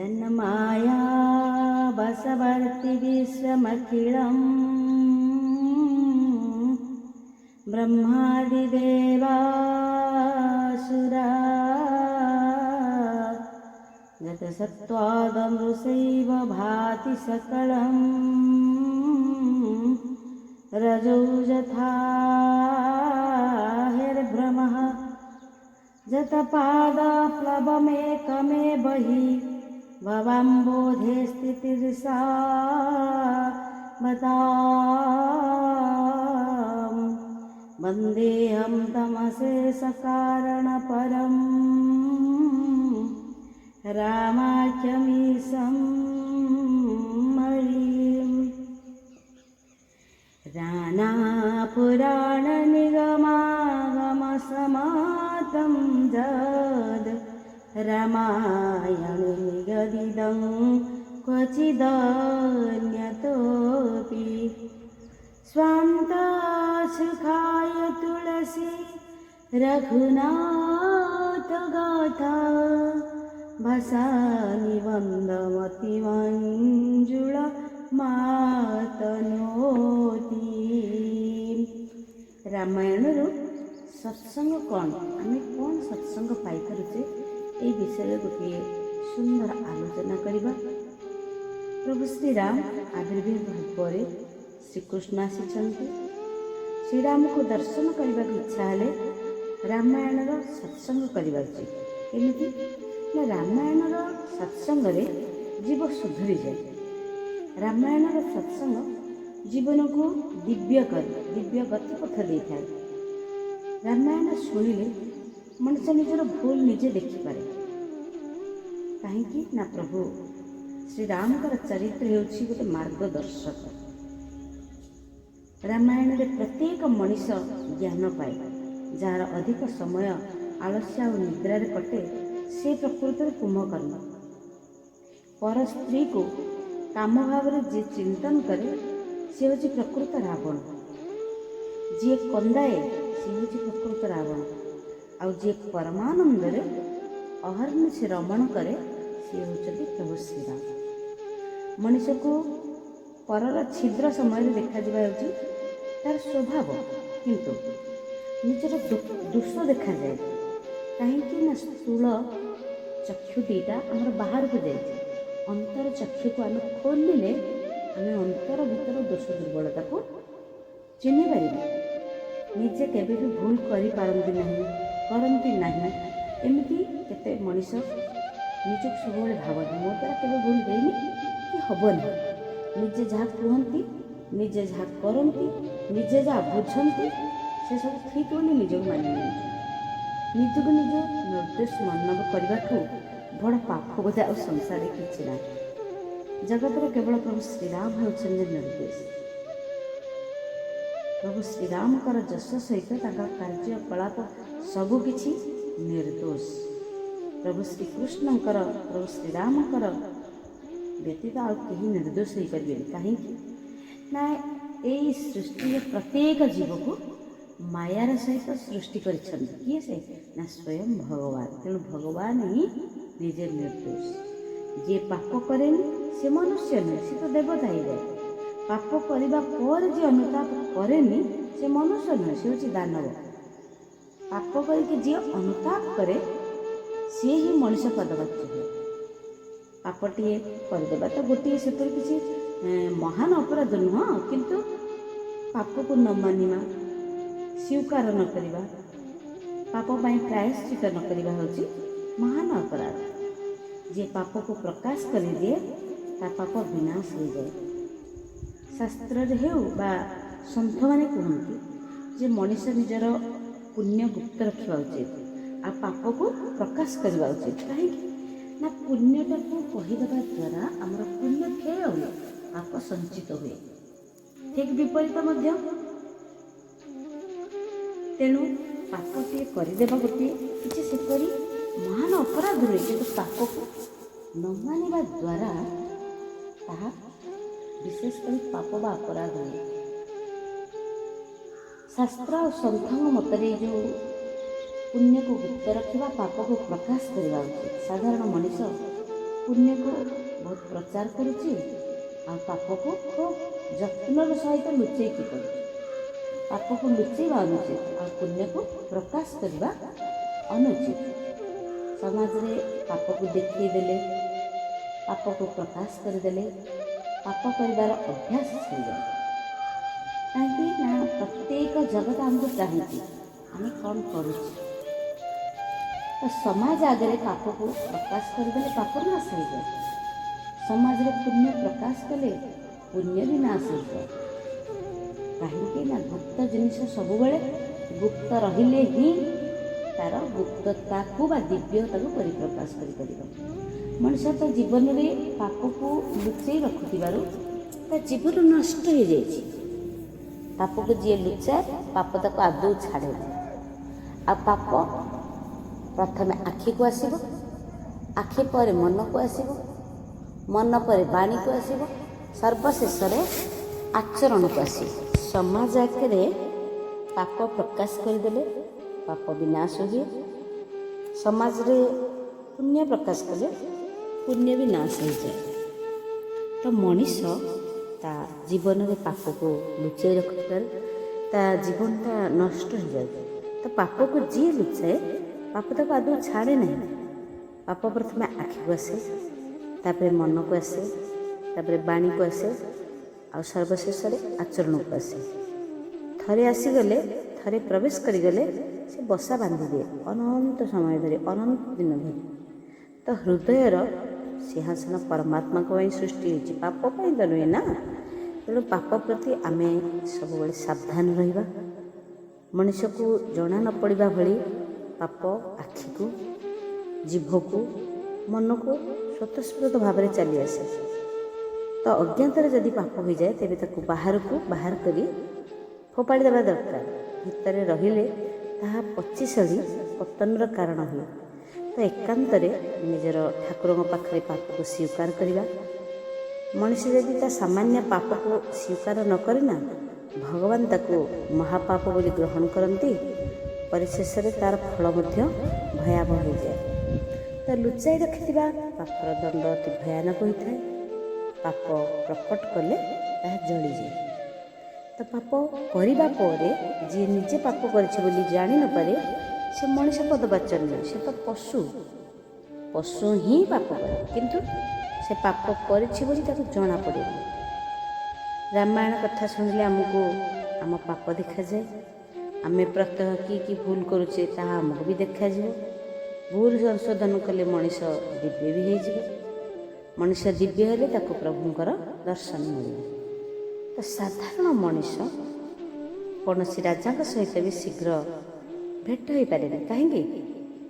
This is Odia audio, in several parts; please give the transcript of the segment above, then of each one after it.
जन्माया बसवर्ति विश्वमखिलं ब्रह्मादिदेवासुरा यतसत्त्वादमृषैव भाति सकलं रजो यथा हिर्भ्रमः जतपादप्लवमेकमेव हि भवाम्बोधे स्थितिर्सा मताम् वन्देऽहं तमशेषकारणपरं रामाख्यमीशं हरिम्। राणापुराणनिगमागमसमातं जद् रामायणे निगदितं क्वचिदन्यतोऽपि स्वान्तसुखाय तुलसी रघुनाथगाथा भाषानिबन्धमतिमञ्जुळमातनोति। ରାମାୟଣରୁ ସତ୍ସଙ୍ଗ କ'ଣ, ଆମେ କ'ଣ ସତ୍ସଙ୍ଗ ପାଇପାରୁଛେ, ଏହି ବିଷୟରେ ଗୋଟିଏ ସୁନ୍ଦର ଆଲୋଚନା କରିବା। ପ୍ରଭୁ ଶ୍ରୀରାମ ଆବିର୍ଭାବ ପରେ ଶ୍ରୀକୃଷ୍ଣ ଆସିଛନ୍ତି। ଶ୍ରୀରାମକୁ ଦର୍ଶନ କରିବାକୁ ଇଚ୍ଛା ହେଲେ ରାମାୟଣର ସତ୍ସଙ୍ଗ କରିବା ଉଚିତ। କେମିତି ନା, ରାମାୟଣର ସତ୍ସଙ୍ଗରେ ଜୀବ ସୁଧୁରିଯାଏ। ରାମାୟଣର ସତ୍ସଙ୍ଗ ଜୀବନକୁ ଦିବ୍ୟ ଗତିପଥ ଦେଇଥାଏ। ରାମାୟଣ ଶୁଣିଲେ ମଣିଷ ନିଜର ଭୁଲ ନିଜେ ଦେଖିପାରେ। କାହିଁକି ନା, ପ୍ରଭୁ ଶ୍ରୀରାମଙ୍କର ଚରିତ୍ର ହେଉଛି ଗୋଟେ ମାର୍ଗଦର୍ଶକ। ରାମାୟଣରେ ପ୍ରତ୍ୟେକ ମଣିଷ ଜ୍ଞାନ ପାଏ। ଯାହାର ଅଧିକ ସମୟ ଆଳସ୍ୟ ଆଉ ନିଦ୍ରାରେ କଟେ ସେ ପ୍ରକୃତରେ କୁମ୍ଭକର୍ଣ୍ଣ। ପର ସ୍ତ୍ରୀକୁ କାମ ଭାବରେ ଯିଏ ଚିନ୍ତନ କରେ ସେ ହେଉଛି ପ୍ରକୃତ ରାବଣ। ଯିଏ କନ୍ଦାଏ ସେ ହେଉଛି ପ୍ରକୃତ ରାବଣ। ଆଉ ଯିଏ ପରମାନନ୍ଦରେ ଅହର୍ନିଶି ରମଣ କରେ ସେ ହେଉଛନ୍ତି ପ୍ରଭୁ ଶ୍ରୀରାମ। ମଣିଷକୁ ପରର ଛିଦ୍ର ସମୟରେ ଦେଖାଯିବା ହେଉଛି ତାର ସ୍ୱଭାବ, କିନ୍ତୁ ନିଜର ଦୋଷ ଦେଖାଯାଏ। କାହିଁକି ନା, ସ୍ଥୂଳ ଚକ୍ଷୁ ଦୁଇଟା ଆମର ବାହାରକୁ ଯାଇଛି। ଅନ୍ତର ଚକ୍ଷୁକୁ ଆମେ ଖୋଲିଲେ ଆମେ ଅନ୍ତର ଭିତର ଦୋଷ ଦୁର୍ବଳତାକୁ ଚିହ୍ନି ପାରିବା। ନିଜେ କେବେ ବି ଭୁଲ କରନ୍ତି ନାହିଁ। ଏମିତି କେତେ ମଣିଷ ନିଜକୁ ସବୁବେଳେ ଭାବନ୍ତି, ମୋ ଦ୍ୱାରା କେବେ ଭୁଲ ହେଇନି କି ହେବନି। ନିଜେ ଯାହା କୁହନ୍ତି, ନିଜେ ଯାହା କରନ୍ତି, ନିଜେ ଯାହା ବୁଝନ୍ତି ସେସବୁ ଠିକ୍ ବୋଲି ନିଜକୁ ମାନି ନିଅନ୍ତି। ନିଜକୁ ନିଜେ ନିର୍ଦ୍ଦୋଷ ମନୋଭାବ କରିବାକୁ ବଡ଼ ପାପ ବୋଧେ ଆଉ ସଂସାରରେ କିଛି ନାହିଁ। ଜଗତର କେବଳ ପ୍ରଭୁ ଶ୍ରୀରାମ ହେଉଛନ୍ତି ନିର୍ଦ୍ଦୋଷ। ପ୍ରଭୁ ଶ୍ରୀରାମଙ୍କର ଯଶ ସହିତ ତାଙ୍କର କାର୍ଯ୍ୟକଳାପ ସବୁକିଛି ନିର୍ଦ୍ଦୋଷ। ପ୍ରଭୁ ଶ୍ରୀକୃଷ୍ଣଙ୍କର, ପ୍ରଭୁ ଶ୍ରୀରାମଙ୍କର ବ୍ୟତୀତ ଆଉ କେହି ନିର୍ଦ୍ଦୋଷ ହୋଇପାରିବେନି। କାହିଁକି ନା, ଏଇ ସୃଷ୍ଟିରେ ପ୍ରତ୍ୟେକ ଜୀବକୁ ମାୟାର ସହିତ ସୃଷ୍ଟି କରିଛନ୍ତି। କିଏ ସେ? ନା, ସ୍ୱୟଂ ଭଗବାନ। ତେଣୁ ଭଗବାନ ହିଁ ନିଜେ ନିର୍ଦ୍ଦୋଷ। ଯିଏ ପାପ କରେନି ସେ ମନୁଷ୍ୟ ନୁହେଁ, ସେ ତ ଦେବତା ହେଇଯାଏ। ପାପ କରିବା ପରେ ଯିଏ ଅନୁତାପ କରେନି ସେ ମନୁଷ୍ୟ ନୁହେଁ, ସେ ହେଉଛି ଦାନବ। ପାପ କରିକି ଯିଏ ଅନୁତାପ କରେ ସିଏ ହିଁ ମଣିଷ ପଦବାଚ୍ୟ ହୁଏ। ପାପଟିଏ କରିଦେବା ତ ଗୋଟିଏ ସେପରି କିଛି ମହାନ ଅପରାଧ ନୁହଁ, କିନ୍ତୁ ପାପକୁ ନ ମାନିବା, ସ୍ୱୀକାର ନ କରିବା, ପାପ ପାଇଁ ପ୍ରାୟଶ୍ଚିତ ନ କରିବା ହେଉଛି ମହାନ ଅପରାଧ। ଯିଏ ପାପକୁ ପ୍ରକାଶ କରିଦିଏ ତା ପାପ ବିନାଶ ହୋଇଯାଏ। ଶାସ୍ତ୍ରରେ ହେଉ ବା ସନ୍ଥମାନେ କୁହନ୍ତି ଯେ ମଣିଷ ନିଜର ପୁଣ୍ୟ ଗୁପ୍ତ ରଖିବା ଉଚିତ ଆଉ ପାପକୁ ପ୍ରକାଶ କରିବା ଉଚିତ। କାହିଁକି ନା, ପୁଣ୍ୟଟାକୁ କହିଦେବା ଦ୍ୱାରା ଆମର ପୁଣ୍ୟ କ୍ଷୟ ହୁଏ, ପାପ ସଞ୍ଚିତ ହୁଏ। ଠିକ୍ ବିପରୀତ ମଧ୍ୟ। ତେଣୁ ପାପଟିଏ କରିଦେବା ଗୋଟିଏ କିଛି ସେପରି ମହାନ ଅପରାଧ ନୁହେଁ, କିନ୍ତୁ ପାପକୁ ନ ମାନିବା ଦ୍ୱାରା ତାହା ବିଶେଷ କରି ପାପ ବା ଅପରାଧ ହୁଏ। ଶାସ୍ତ୍ର ଆଉ ସନ୍ଥଙ୍କ ମତରେ ଯେଉଁ ପୁଣ୍ୟକୁ ଗୁପ୍ତ ରଖିବା, ପାପକୁ ପ୍ରକାଶ କରିବା ଉଚିତ। ସାଧାରଣ ମଣିଷ ପୁଣ୍ୟକୁ ବହୁତ ପ୍ରଚାର କରୁଛି ଆଉ ପାପକୁ ଖୁବ୍ ଯତ୍ନର ସହିତ ଲୁଚେଇକି କରୁଛି। ପାପକୁ ଲୁଚେଇବା ଅନୁଚିତ ଆଉ ପୁଣ୍ୟକୁ ପ୍ରକାଶ କରିବା ଅନୁଚିତ। ସମାଜରେ ପାପକୁ ଦେଖେଇ ଦେଲେ, ପାପକୁ ପ୍ରକାଶ କରିଦେଲେ ପାପ କରିବାର ଅଭ୍ୟାସ ଛାଡ଼ିଯାଏ। କାହିଁକି ନା ପ୍ରତ୍ୟେକ ଜଗତ ଆମକୁ ଚାହୁଁଛି ଆମେ କ'ଣ କରୁଛୁ। ତ ସମାଜ ଆଗରେ ପାପକୁ ପ୍ରକାଶ କରିଦେଲେ ପାପ ନାଶ ହେଇଯାଏ। ସମାଜରେ ପୁଣ୍ୟ ପ୍ରକାଶ କଲେ ପୁଣ୍ୟ ବି ନାଶ ହେଇଯାଏ। କାହିଁକି ନା ଗୁପ୍ତ ଜିନିଷ ସବୁବେଳେ ଗୁପ୍ତ ରହିଲେ ହିଁ ତାର ଗୁପ୍ତତାକୁ ବା ଦିବ୍ୟତାକୁ ପରିପ୍ରକାଶ କରିପାରିବ। ମଣିଷ ତ ଜୀବନରେ ପାପକୁ ଲୁଚେଇ ରଖୁଥିବାରୁ ତା ଜୀବନ ନଷ୍ଟ ହେଇଯାଇଛି। ପାପକୁ ଯିଏ ଲୁଚାଏ ପାପ ତାକୁ ଆଦୌ ଛାଡ଼େନି। ଆଉ ପାପ ପ୍ରଥମେ ଆଖିକୁ ଆସିବ, ଆଖି ପରେ ମନକୁ ଆସିବ, ମନ ପରେ ବାଣୀକୁ ଆସିବ, ସର୍ବଶେଷରେ ଆଚରଣକୁ ଆସିବ। ସମାଜ ଆଗରେ ପାପ ପ୍ରକାଶ କରିଦେଲେ ପାପ ବିନାଶ ହୁଏ। ସମାଜରେ ପୁଣ୍ୟ ପ୍ରକାଶ କଲେ ପୁଣ୍ୟ ବି ନାଶ ହେଇଯାଏ। ତ ମଣିଷ ତା ଜୀବନରେ ପାପକୁ ଲୁଚାଇ ରଖୁଥିବାରୁ ତା ଜୀବନଟା ନଷ୍ଟ ହେଇଯାଉଛି। ତ ପାପକୁ ଯିଏ ଲୁଚାଏ ପାପ ତାକୁ ଆଦୌ ଛାଡ଼େ ନାହିଁ। ପାପ ପ୍ରଥମେ ଆଖିକୁ ଆସେ, ତାପରେ ମନକୁ ଆସେ, ତାପରେ ବାଣୀକୁ ଆସେ, ଆଉ ସର୍ବଶେଷରେ ଆଚରଣକୁ ଆସେ। ଥରେ ଆସିଗଲେ, ଥରେ ପ୍ରବେଶ କରିଗଲେ ସେ ବସା ବାନ୍ଧିଦିଏ ଅନନ୍ତ ସମୟ ଧରି, ଅନନ୍ତ ଦିନ ଧରି। ତ ହୃଦୟର ସିଂହାସନ ପରମାତ୍ମାଙ୍କ ପାଇଁ ସୃଷ୍ଟି ହୋଇଛି, ପାପ ପାଇଁ ତ ନୁହେଁ ନା। ତେଣୁ ପାପ ପ୍ରତି ଆମେ ସବୁବେଳେ ସାବଧାନ ରହିବା। ମଣିଷକୁ ଜଣା ନ ପଡ଼ିବା ଭଳି ପାପ ଆଖିକୁ, ଜିଭକୁ, ମନକୁ ସ୍ୱତଃସ୍ଫୂର୍ତ୍ତ ଭାବରେ ଚାଲି ଆସେ। ତ ଅଜ୍ଞାତରେ ଯଦି ପାପ ହୋଇଯାଏ ତେବେ ତାକୁ ବାହାରକୁ ବାହାର କରି ଫୋପାଡ଼ି ଦେବା ଦରକାର। ଭିତରେ ରହିଲେ ତାହା ପଚି ସଢ଼ି ପତନର କାରଣ ହୁଏ। ତ ଏକାନ୍ତରେ ନିଜର ଠାକୁରଙ୍କ ପାଖରେ ପାପକୁ ସ୍ୱୀକାର କରିବା। ମଣିଷ ଯଦି ତା ସାମାନ୍ୟ ପାପକୁ ସ୍ୱୀକାର ନ କରେ ନା, ଭଗବାନ ତାକୁ ମହାପାପ ବୋଲି ଗ୍ରହଣ କରନ୍ତି। ପରିଶେଷରେ ତା'ର ଫଳ ମଧ୍ୟ ଭୟାବହ ହୋଇଯାଏ। ତ ଲୁଚାଇ ରଖିଥିବା ପାପର ଦଣ୍ଡ ଅତି ଭୟାନକ ହୋଇଥାଏ। ପାପ ପ୍ରକଟ କଲେ ତାହା ଜଳିଯାଏ। ତ ପାପ କରିବା ପରେ ଯିଏ ନିଜେ ପାପ କରିଛି ବୋଲି ଜାଣି ନପାରେ ସେ ମଣିଷ ପଦବାଚ୍ୟ ନୁହେଁ, ସେ ତ ପଶୁ। ପଶୁ ହିଁ ପାପ କରେ, କିନ୍ତୁ ସେ ପାପ କରିଛି ବୋଲି ତାକୁ ଜଣାପଡ଼େନି। ରାମାୟଣ କଥା ଶୁଣିଲେ ଆମକୁ ଆମ ପାପ ଦେଖାଯାଏ। ଆମେ ପ୍ରତ୍ୟହ କି ଭୁଲ କରୁଛେ ତାହା ଆମକୁ ବି ଦେଖାଯିବ। ଭୁଲ ସଂଶୋଧନ କଲେ ମଣିଷ ଦିବ୍ୟ ବି ହେଇଯିବ। ମଣିଷ ଦିବ୍ୟ ହେଲେ ତାକୁ ପ୍ରଭୁଙ୍କର ଦର୍ଶନ ମିଳିବ। ତ ସାଧାରଣ ମଣିଷ କୌଣସି ରାଜାଙ୍କ ସହିତ ବି ଶୀଘ୍ର ଭେଟ ହୋଇପାରେନି। କାହିଁକି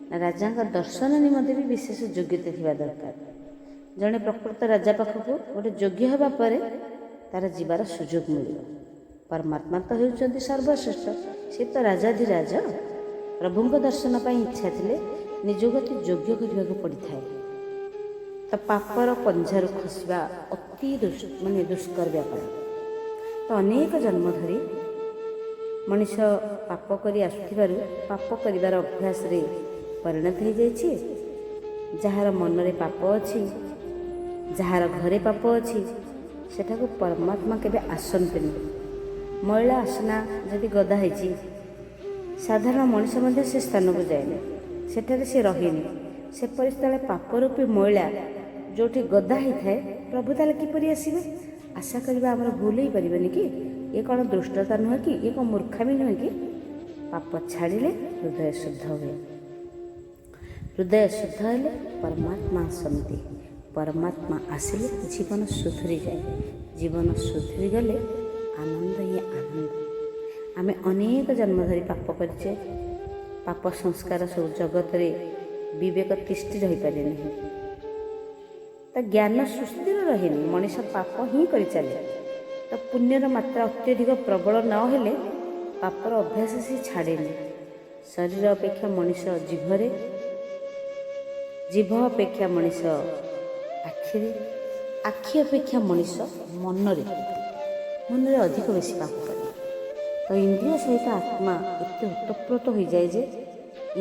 ନା ରାଜାଙ୍କ ଦର୍ଶନ ନିମନ୍ତେ ବି ବିଶେଷ ଯୋଗ୍ୟତା ଥିବା ଦରକାର। ଜଣେ ପ୍ରକୃତ ରାଜା ପାଖକୁ ଗୋଟେ ଯୋଗ୍ୟ ହେବା ପରେ ତାର ଯିବାର ସୁଯୋଗ ମିଳିବ। ପରମାତ୍ମା ତ ହେଉଛନ୍ତି ସର୍ବଶ୍ରେଷ୍ଠ, ସେ ତ ରାଜାଧିରାଜ। ପ୍ରଭୁଙ୍କ ଦର୍ଶନ ପାଇଁ ଇଚ୍ଛା ଥିଲେ ନିଜକୁ ଅତି ଯୋଗ୍ୟ କରିବାକୁ ପଡ଼ିଥାଏ। ତ ପାପର ପଞ୍ଝାରୁ ଖସିବା ଅତି ଦୁଷ୍କର ବ୍ୟାପାର। ତ ଅନେକ ଜନ୍ମ ଧରି ମଣିଷ ପାପ କରି ଆସୁଥିବାରୁ ପାପ କରିବାର ଅଭ୍ୟାସରେ ପରିଣତ ହୋଇଯାଇଛି। ଯାହାର ମନରେ ପାପ ଅଛି, ଯାହାର ଘରେ ପାପ ଅଛି, ସେଠାକୁ ପରମାତ୍ମା କେବେ ଆସନ୍ତିନି। ମଇଳା ଆସନା ଯଦି ଗଦା ହେଇଛି, ସାଧାରଣ ମଣିଷ ମଧ୍ୟ ସେ ସ୍ଥାନକୁ ଯାଏନି, ସେଠାରେ ସେ ରହେନି। ସେପରି ସ୍ଥଳେ ପାପରୂପୀ ମଇଳା ଯେଉଁଠି ଗଦା ହେଇଥାଏ, ପ୍ରଭୁ ତାହେଲେ କିପରି ଆସିବେ? ଆଶା କରିବା ଆମର ଭୁଲ ହେଇପାରିବନି କି? ଏ କ'ଣ ଦୁଷ୍ଟତା ନୁହେଁ କି? ଏ କ'ଣ ମୂର୍ଖାମି ନୁହେଁ କି? ପାପ ଛାଡ଼ିଲେ ହୃଦୟ ଶୁଦ୍ଧ ହୁଏ। ହୃଦୟ ଶୁଦ୍ଧ ହେଲେ ପରମାତ୍ମା ଆସନ୍ତି। ପରମାତ୍ମା ଆସିଲେ ଜୀବନ ସୁଧୁରିଯାଏ। ଜୀବନ ସୁଧୁରିଗଲେ ଆନନ୍ଦ ହିଁ ଆନନ୍ଦ। ଆମେ ଅନେକ ଜନ୍ମ ଧରି ପାପ କରିଛେ। ପାପ ସଂସ୍କାର ସବୁ ଜଗତରେ ବିବେକ ତିଷ୍ଠି ରହିପାରେନି। ତ ଜ୍ଞାନ ସୁସ୍ଥିର ରହେନି, ମଣିଷ ପାପ ହିଁ କରିଚାଲେ। ତ ପୁଣ୍ୟର ମାତ୍ରା ଅତ୍ୟଧିକ ପ୍ରବଳ ନ ହେଲେ ପାପର ଅଭ୍ୟାସ ସେ ଛାଡ଼େନି। ଶରୀର ଅପେକ୍ଷା ମଣିଷ ଜିଭରେ, ଜିଭ ଅପେକ୍ଷା ମଣିଷ ଆଖିରେ, ଆଖି ଅପେକ୍ଷା ମଣିଷ ମନରେ ଅଧିକ ବେଶୀ ପାପ କରେ। ତ ଇନ୍ଦ୍ରିୟ ସହିତ ଆତ୍ମା ଏତେ ଓତପ୍ରୋତ ହୋଇଯାଏ ଯେ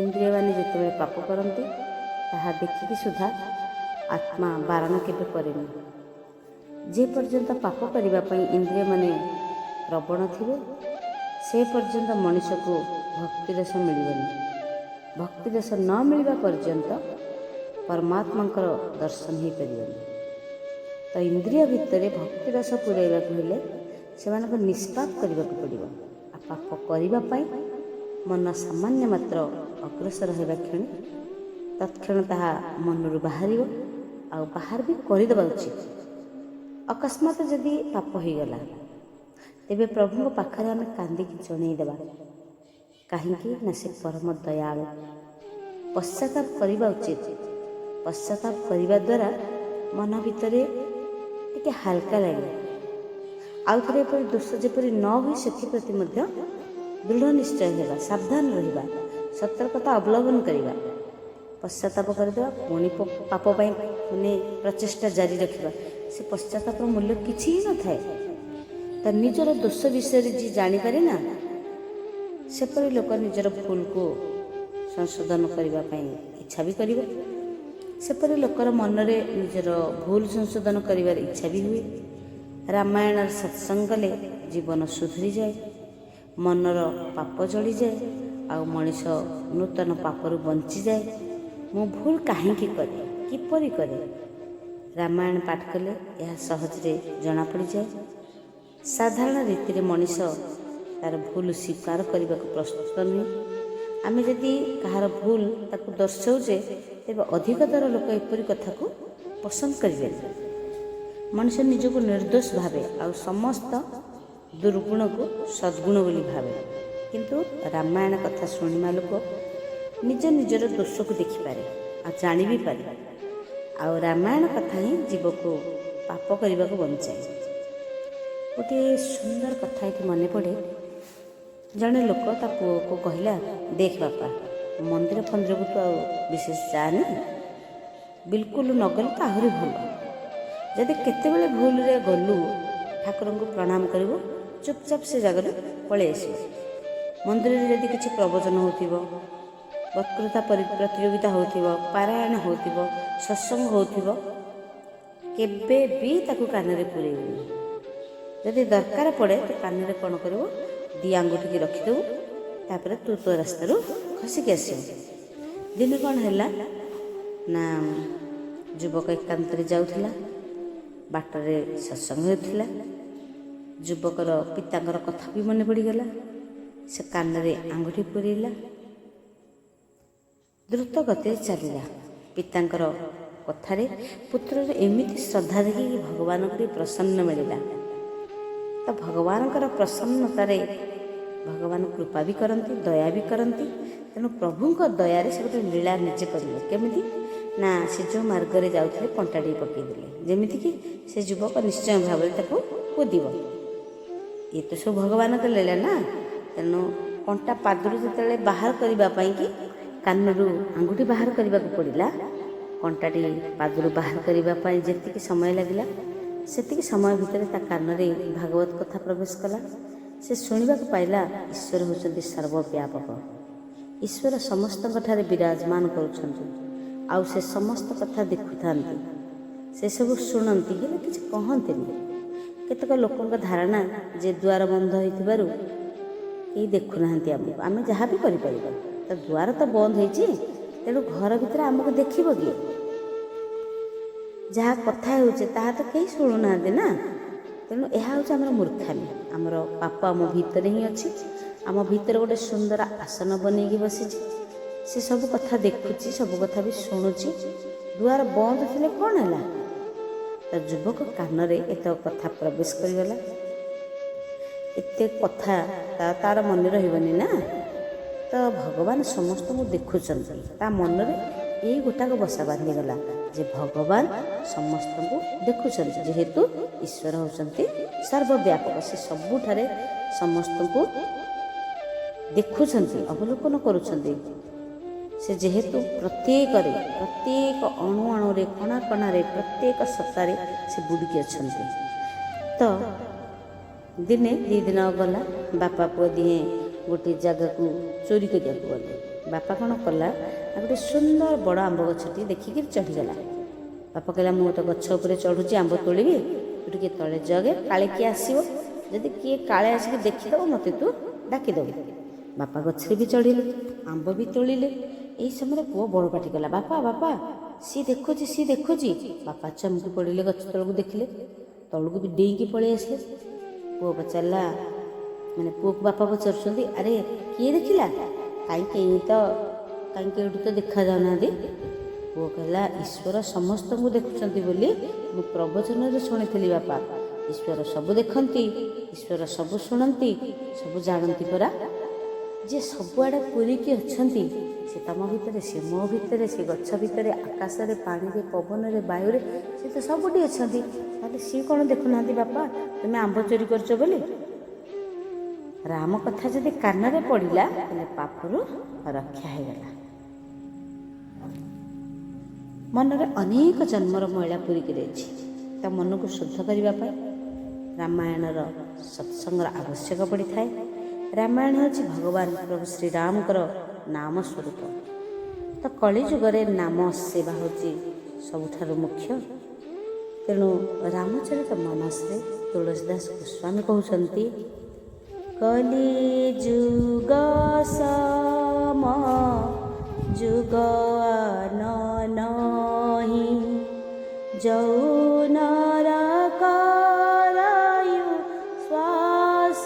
ଇନ୍ଦ୍ରିୟମାନେ ଯେତେବେଳେ ପାପ କରନ୍ତି ତାହା ଦେଖିକି ସୁଦ୍ଧା आत्मा बारण केବେ करेनि। जे पर्यंत पाप करने इंद्रिय माने प्रवण थे से पर्यंत मनीष को भक्ति रस मिलबनी। भक्ति रस न मिलवा पर्यंत परमात्मा दर्शन हो पारे। तो इंद्रिय भितर भक्ति रस पुरैवा हेले से निष्पाप करने को पड़ो। आ पाप करने मन सामान्य मात्र अग्रसर होगा क्षण तत्क्षण ताहा मनरू बाहर आउ बाहर भी करदे उचित। अकस्मात जदि पाप हो गला तेबे प्रभु पाखरे आम कांदिकी जनईदेवा कहीं ना से परम दयालु। पश्चाताप करने उचित। पश्चाताप करने द्वारा मन भितर टिके हाल्का लगे। आउ थे दोष जेपरी न हो से दृढ़ निश्चय होगा, सावधान रहा, सतर्कता अवलंबन करवा, पश्चाताप करदे पुणी पाप मैंने प्रचेषा जारी रखा। से पश्चाताप मूल्य किसी ही न थाए। तो निजर दोष विषय जी जानीपारे ना सेपरी लोक निजर भूल को संशोधन करने इच्छा भी कर सेपरी लोकर मन में निजर भूल संशोधन कर इच्छा भी हुए। रामायण सत्संगले जीवन सुधरी जाए, मनर पाप जली जाए, आ मनीष नूतन पापरू बंची जाए। मु भूल कहीं करे किपरि करे रामायण पाठ कले यह सहजरे जना पड़ जाए। साधारण रीति रे मनीष तार भूल स्वीकार करने को प्रस्तुत नुहे। आम जदि कहार भूल ताको दर्शाऊे तेज अधिकतर लोक एपरी कथा को पसंद करें। मनीष निजक निर्दोष भावे आ समस्त दुर्गुण को सद्गुण बोली भावे। किंतु रामायण कथा शुणिमा लोक निज निजर दोष को देखिपारे आ जानी भी पारे। आ रामायण कथा ही जीव को पाप करने को बंचाए। गोटे सुंदर कथा ये मन पड़े। जड़े लोक ता पुओ को कहला, देख बापा मंदिर फंदिर को तो विशेष जानी, बिल्कुल नगल तो आहरी भल। जदि केतेबेले भूल रे गलु ठाकुर को प्रणाम करू, चुपचाप से जगह पलि आस। मंदिर में जदि किसी प्रवचन हो, वक्तृता प्रतियोगिता हो, पारायण हो, सत्संग हो, केबे भी ताकू कान में पुरेबनी। जदि दरकार पड़े तो कान में कौन कर दी आंगुठी रखिदेव, तापर तू तो रास्तार खसिक आस। दिन कौन है ना युवक एकांत जाऊला, बाटरे सत्संग होता। युवकर पितांकर कथा भी मन पड़गला। से कान में आंगुठी पुरेला, द्रुत गति चलला। पितांकर कथारे पुत्र एमती श्रद्धा देखिए भगवान को प्रसन्न मिलला। तो भगवान प्रसन्नतार भगवान कृपा भी करती, दया भी करती। तेणु प्रभु दयार से गोटे लीला निजे करें। केमिति ना से जो मार्ग में जाते कंटाटी पकईदे जमीक से युवक निश्चय भाव में कूदब। ये तो सब भगवान का लीला ना। तेणु कंटा पादरू जो बाहर करने कि कानरू आंगुठी बाहर करने को पड़ा, कंटाटी पादरू बाहर करने जी समय लगे से समय भितर कान में भागवत कथा प्रवेश कला। से शुणा पाइला ईश्वर होचंती सर्वव्यापक। ईश्वर समस्त विराजमान करुछंती। आउ से समस्त कथा देखु था, से सब शुणती हेले किछि कहंतिनी। केतक लोकंक धारणा जे द्वार बंद होइथिबारु केही देखुना आमको, आम जहाँ भी करें। तो द्वार तो बंद होती, तेणु घर भीतर आमको देखिब किए? जहाँ कथा होचे ताहा तो कहीं शुणुना ना। तेणु यह हूँ आम मूर्खामी। आमर पाप आम भितर ही अच्छी। आम भितर गोटे सुंदर आसन बनईकी बसी, से सब कथा देखुची, सब कथा भी शुणुची। द्वार बंद थे कौन है? तो युवक कान में एत कथा प्रवेश करगला। एते कथा तार मन रही ना। तो भगवान समस्त को देखुंत, ता मन में यही गोटाक बसा बांधीगला जे भगवान समस्त को देखुंत। जेहेतु ईश्वर होचंती सर्वव्यापक, से सबुठारे समस्त को देखुंत, अवलोकन करुछंती। से जेहेतु प्रत्येक अणु अणु कणा कणा प्रत्येक सत्तारे से बुड़की अच्छे। तो दिने दी दिन गला, बापा पुओ दिहे गोटे जगह को चोरी करिया गले। बापा कौन कला, गोटे सुंदर बड़ आंब गछटी देखिक चढ़ीगला। ବାପା କହିଲା ମୁଁ ତ ଗଛ ଉପରେ ଚଢ଼ୁଛି ଆମ୍ବ ତୋଳିବି, ତୁ ଟିକେ ତଳେ ଜଗେ, କାଳେ କିଏ ଆସିବ, ଯଦି କିଏ କାଳେ ଆସିକି ଦେଖିଦେବ ମୋତେ ତୁ ଡାକିଦେବୁ। ବାପା ଗଛରେ ବି ଚଢ଼ିଲେ, ଆମ୍ବ ବି ତୋଳିଲେ। ଏହି ସମୟରେ ପୁଅ ବଡ଼ ପାଟି କଲା, ବାପା ବାପା ସିଏ ଦେଖୁଛି, ସିଏ ଦେଖୁଛି। ବାପା ଚମକି ପଡ଼ିଲେ, ଗଛ ତଳକୁ ଦେଖିଲେ, ତଳକୁ ବି ଡେଇଁକି ପଳେଇ ଆସିଲେ। ପୁଅ ପଚାରିଲା, ପୁଅକୁ ବାପା ପଚାରୁଛନ୍ତି, ଆରେ କିଏ ଦେଖିଲା, କାହିଁକି ଏଇଠୁ ତ ଦେଖାଯାଉନାହାନ୍ତି। ପୁଅ କହିଲା, ଈଶ୍ୱର ସମସ୍ତଙ୍କୁ ଦେଖୁଛନ୍ତି ବୋଲି ମୁଁ ପ୍ରବଚନରେ ଶୁଣିଥିଲି ବାପା। ଈଶ୍ୱର ସବୁ ଦେଖନ୍ତି, ଈଶ୍ୱର ସବୁ ଶୁଣନ୍ତି, ସବୁ ଜାଣନ୍ତି ପରା। ଯିଏ ସବୁଆଡ଼େ ପୂରିକି ଅଛନ୍ତି, ସେ ତମ ଭିତରେ, ସେ ମୋ ଭିତରେ, ସେ ଗଛ ଭିତରେ, ଆକାଶରେ, ପାଣିରେ, ପବନରେ, ବାୟୁରେ, ସେ ତ ସବୁଠି ଅଛନ୍ତି। ତାହେଲେ ସିଏ କ'ଣ ଦେଖୁନାହାନ୍ତି ବାପା ତୁମେ ଆମ୍ବ ଚୋରି କରୁଛ ବୋଲି? ରାମ କଥା ଯଦି କାନରେ ପଡ଼ିଲା ତାହେଲେ ପାପରୁ ରକ୍ଷା ହେଇଗଲା। ମନରେ ଅନେକ ଜନ୍ମର ମଇଳା ପୂରିକି ରହିଛି, ତା ମନକୁ ଶୁଦ୍ଧ କରିବା ପାଇଁ ରାମାୟଣର ସତ୍ସଙ୍ଗର ଆବଶ୍ୟକ ପଡ଼ିଥାଏ। ରାମାୟଣ ହେଉଛି ଭଗବାନ ପ୍ରଭୁ ଶ୍ରୀରାମଙ୍କର ନାମ ସ୍ୱରୂପ। ତ କଳିଯୁଗରେ ନାମ ସେବା ହେଉଛି ସବୁଠାରୁ ମୁଖ୍ୟ। ତେଣୁ ରାମଚରିତ ମାନସରେ ତୁଳସୀଦାସ ଗୋସ୍ୱାମୀ କହୁଛନ୍ତି, କଲିଯୁଗ ସମ ଯୁଗ ନାହିଁ, ଯୌନର କରାୟୁ ଶ୍ୱାସ,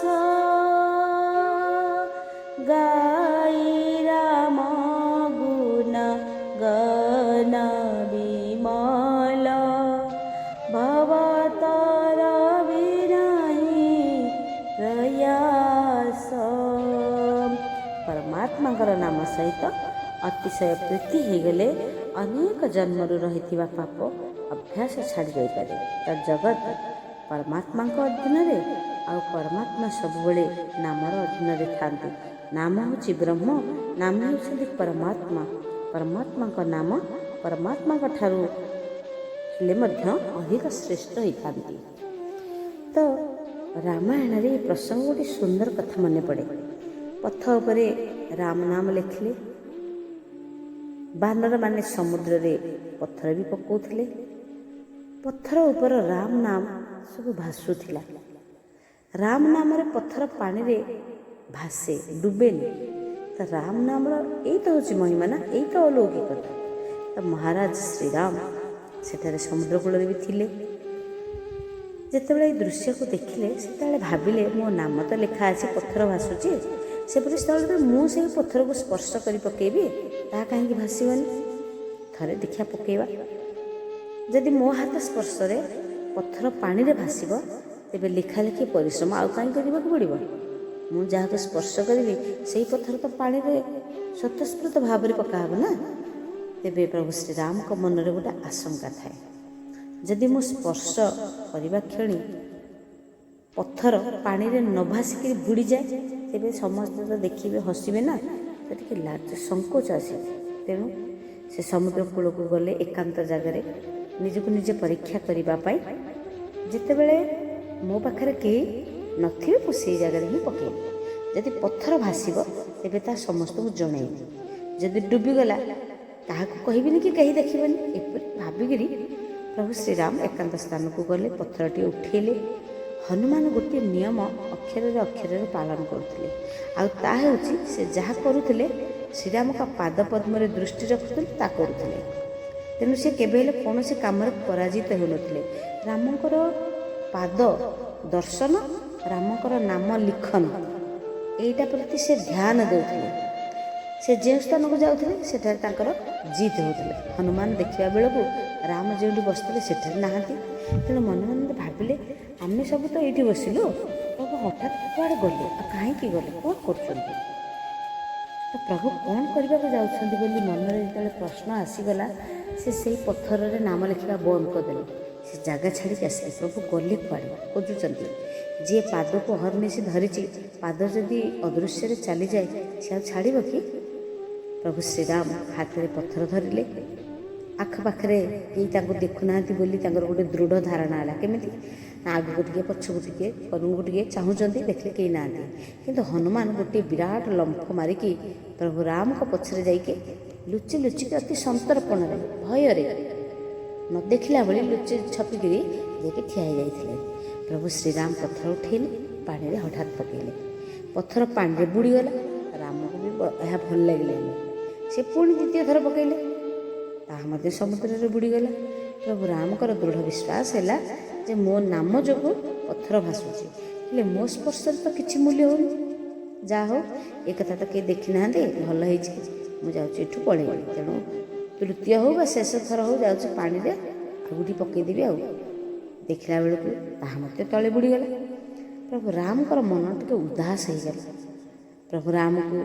ଗାଇ ରାମ ଗୁଣ ଗଣ ବିମଳ, ଭବତର ବିନାହିଁ ପ୍ରୟାସ। ପରମାତ୍ମାଙ୍କର ନାମ ସହିତ ଅତିଶୟ ପ୍ରୀତି ହେଇଗଲେ ଅନେକ ଜନ୍ମରୁ ରହିଥିବା ପାପ ଅଭ୍ୟାସ ଛାଡ଼ି ଯାଇପାରେ। ତ ଜଗତ ପରମାତ୍ମାଙ୍କ ଅଧୀନରେ, ଆଉ ପରମାତ୍ମା ସବୁବେଳେ ନାମର ଅଧୀନରେ ଥାନ୍ତି। ନାମ ହେଉଛି ବ୍ରହ୍ମ, ନାମ ହେଉଛନ୍ତି ପରମାତ୍ମା। ପରମାତ୍ମାଙ୍କ ନାମ ପରମାତ୍ମାଙ୍କ ଠାରୁ ହେଲେ ମଧ୍ୟ ଅଧିକ ଶ୍ରେଷ୍ଠ ହୋଇଥାନ୍ତି। ତ ରାମାୟଣରେ ଏ ପ୍ରସଙ୍ଗ ଗୋଟେ ସୁନ୍ଦର କଥା ମନେ ପଡ଼େ। ପଥର ଉପରେ ରାମ ନାମ ଲେଖିଲେ, ବାନରମାନେ ସମୁଦ୍ରରେ ପଥର ବି ପକାଉଥିଲେ, ପଥର ଉପର ରାମ ନାମ ସବୁ ଭାସୁଥିଲା। ରାମ ନାମରେ ପଥର ପାଣିରେ ଭାସେ, ଡୁବେନି। ତ ରାମ ନାମର ଏଇ ତ ହେଉଛି ମହିମା ନା, ଏଇ ତ ଅଲୌକିକତା। ତ ମହାରାଜ ଶ୍ରୀରାମ ସେଠାରେ ସମୁଦ୍ର କୂଳରେ ବି ଥିଲେ। ଯେତେବେଳେ ଏଇ ଦୃଶ୍ୟକୁ ଦେଖିଲେ ସେତେବେଳେ ଭାବିଲେ, ମୋ ନାମ ତ ଲେଖା ଅଛି, ପଥର ଭାସୁଛି, ସେପରି ସ୍ଥଳରେ ମୁଁ ସେଇ ପଥରକୁ ସ୍ପର୍ଶ କରି ପକାଇବି, ତାହା କାହିଁକି ଭାସିବନି? ଥରେ ଦେଖିବା ପକାଇବା। ଯଦି ମୋ ହାତ ସ୍ପର୍ଶରେ ପଥର ପାଣିରେ ଭାସିବ, ତେବେ ଲେଖାଲେଖି ପରିଶ୍ରମ ଆଉ କାହିଁ କରିବାକୁ ପଡ଼ିବ? ମୁଁ ଯାହାକୁ ସ୍ପର୍ଶ କରିବି ସେଇ ପଥର ତ ପାଣିରେ ସ୍ୱତଃସ୍ଫୂର୍ତ୍ତ ଭାବରେ ପକାହେବ ନା। ତେବେ ପ୍ରଭୁ ଶ୍ରୀରାମଙ୍କ ମନରେ ଗୋଟେ ଆଶଙ୍କା ଥାଏ, ଯଦି ମୁଁ ସ୍ପର୍ଶ କରିବା କ୍ଷଣି ପଥର ପାଣିରେ ନ ଭାସିକି ବୁଡ଼ିଯାଏ, ତେବେ ସମସ୍ତେ ତ ଦେଖିବେ, ହସିବେ ନା, ତ ଟିକେ ଲାଜ ସଙ୍କୋଚ ଆସିବ। ତେଣୁ ସେ ସମୁଦ୍ର କୂଳକୁ ଗଲେ, ଏକାନ୍ତ ଜାଗାରେ ନିଜକୁ ନିଜେ ପରୀକ୍ଷା କରିବା ପାଇଁ। ଯେତେବେଳେ ମୋ ପାଖରେ କେହି ନଥିବେ ମୁଁ ସେଇ ଜାଗାରେ ହିଁ ପକାଇବି। ଯଦି ପଥର ଭାସିବ ତେବେ ତା ସମସ୍ତଙ୍କୁ ଜଣାଇବି, ଯଦି ଡୁବିଗଲା କାହାକୁ କହିବିନି କି କେହି ଦେଖିବେନି। ଏପରି ଭାବିକିରି ପ୍ରଭୁ ଶ୍ରୀରାମ ଏକାନ୍ତ ସ୍ଥାନକୁ ଗଲେ, ପଥରଟି ଉଠେଇଲେ। ହନୁମାନ ଗୋଟିଏ ନିୟମ ଅକ୍ଷରରେ ଅକ୍ଷରରେ ପାଳନ କରୁଥିଲେ, ଆଉ ତାହା ହେଉଛି ସେ ଯାହା କରୁଥିଲେ ଶ୍ରୀରାମଙ୍କ ପାଦ ପଦ୍ମରେ ଦୃଷ୍ଟି ରଖୁଥିଲେ, ତା କରୁଥିଲେ। ତେଣୁ ସେ କେବେ ହେଲେ କୌଣସି କାମରେ ପରାଜିତ ହେଉନଥିଲେ। ରାମଙ୍କର ପାଦ ଦର୍ଶନ, ରାମଙ୍କର ନାମ ଲିଖନ, ଏଇଟା ପ୍ରତି ସେ ଧ୍ୟାନ ଦେଉଥିଲେ। ସେ ଯେଉଁ ସ୍ଥାନକୁ ଯାଉଥିଲେ ସେଠାରେ ତାଙ୍କର ଜିତ୍ ହେଉଥିଲେ। ହନୁମାନ ଦେଖିବା ବେଳକୁ ରାମ ଯେଉଁଠି ବସିଥିଲେ ସେଠାରେ ନାହାନ୍ତି। ତେଣୁ ମନେ ମନେ ଭାବିଲେ, ଆମେ ସବୁ ତ ଏଇଠି ବସିଲୁ, ପ୍ରଭୁ ହଠାତ୍ କୁଆଡ଼େ ଗଲେ, ଆଉ କାହିଁକି ଗଲେ, କ'ଣ କରୁଛନ୍ତି? ତ ପ୍ରଭୁ କ'ଣ କରିବାକୁ ଯାଉଛନ୍ତି ବୋଲି ମନରେ ଯେତେବେଳେ ପ୍ରଶ୍ନ ଆସିଗଲା, ସେ ସେଇ ପଥରରେ ନାମ ଲେଖିବା ବନ୍ଦ କରିଦେଲେ। ସେ ଜାଗା ଛାଡ଼ିକି ଆସିଲେ। ପ୍ରଭୁ ଗଲେ କୁଆଡ଼େ, ଖୋଜୁଛନ୍ତି। ଯିଏ ପାଦକୁ ଅହର୍ନିଶି ଧରିଛି, ପାଦ ଯଦି ଅଦୃଶ୍ୟରେ ଚାଲିଯାଏ ସେ ଆଉ ଛାଡ଼ିବ କି? ପ୍ରଭୁ ଶ୍ରୀରାମ ହାତରେ ପଥର ଧରିଲେ। ଆଖପାଖରେ କେହି ତାଙ୍କୁ ଦେଖୁନାହାନ୍ତି ବୋଲି ତାଙ୍କର ଗୋଟେ ଦୃଢ଼ ଧାରଣା ହେଲା। କେମିତି ନା, ଆଗକୁ ଟିକେ, ପଛକୁ ଟିକେ, କରକୁ ଟିକେ ଚାହୁଁଛନ୍ତି, ଦେଖିଲେ କେହି ନାହାନ୍ତି। କିନ୍ତୁ ହନୁମାନ ଗୋଟିଏ ବିରାଟ ଲମ୍ଫ ମାରିକି ପ୍ରଭୁ ରାମଙ୍କ ପଛରେ ଯାଇକି ଲୁଚି ଲୁଚିକି ଅତି ସନ୍ତର୍ପଣରେ, ଭୟରେ न देखला बेले लुचि छपिकी जाकि ठिया जाइए। प्रभु श्रीराम पत्थर उठेले पानी में हठात पकेले, पत्थर पानी में बुड़ीगला। राम को भी यह भल लगे, से पुणी द्वितीय थर पकेले, ताहा समुद्र में बुड़ीगला। प्रभु रामकर दृढ़ विश्वास है जे मो नाम जो पत्थर भासुची, हेले मो स्पर्श तो किसी मूल्य होनी। जा हो एक कथा तो कहीं देखी ना भल मुझे पलैबी, तेणु तृतीय हो शेष थर हो जाऊँ पानी में आगुठी पकईदेवी। आ देखला बेलू ताहा तले बुड़ीगला। प्रभु रामकर मन टे उदास हो गला। प्रभु राम को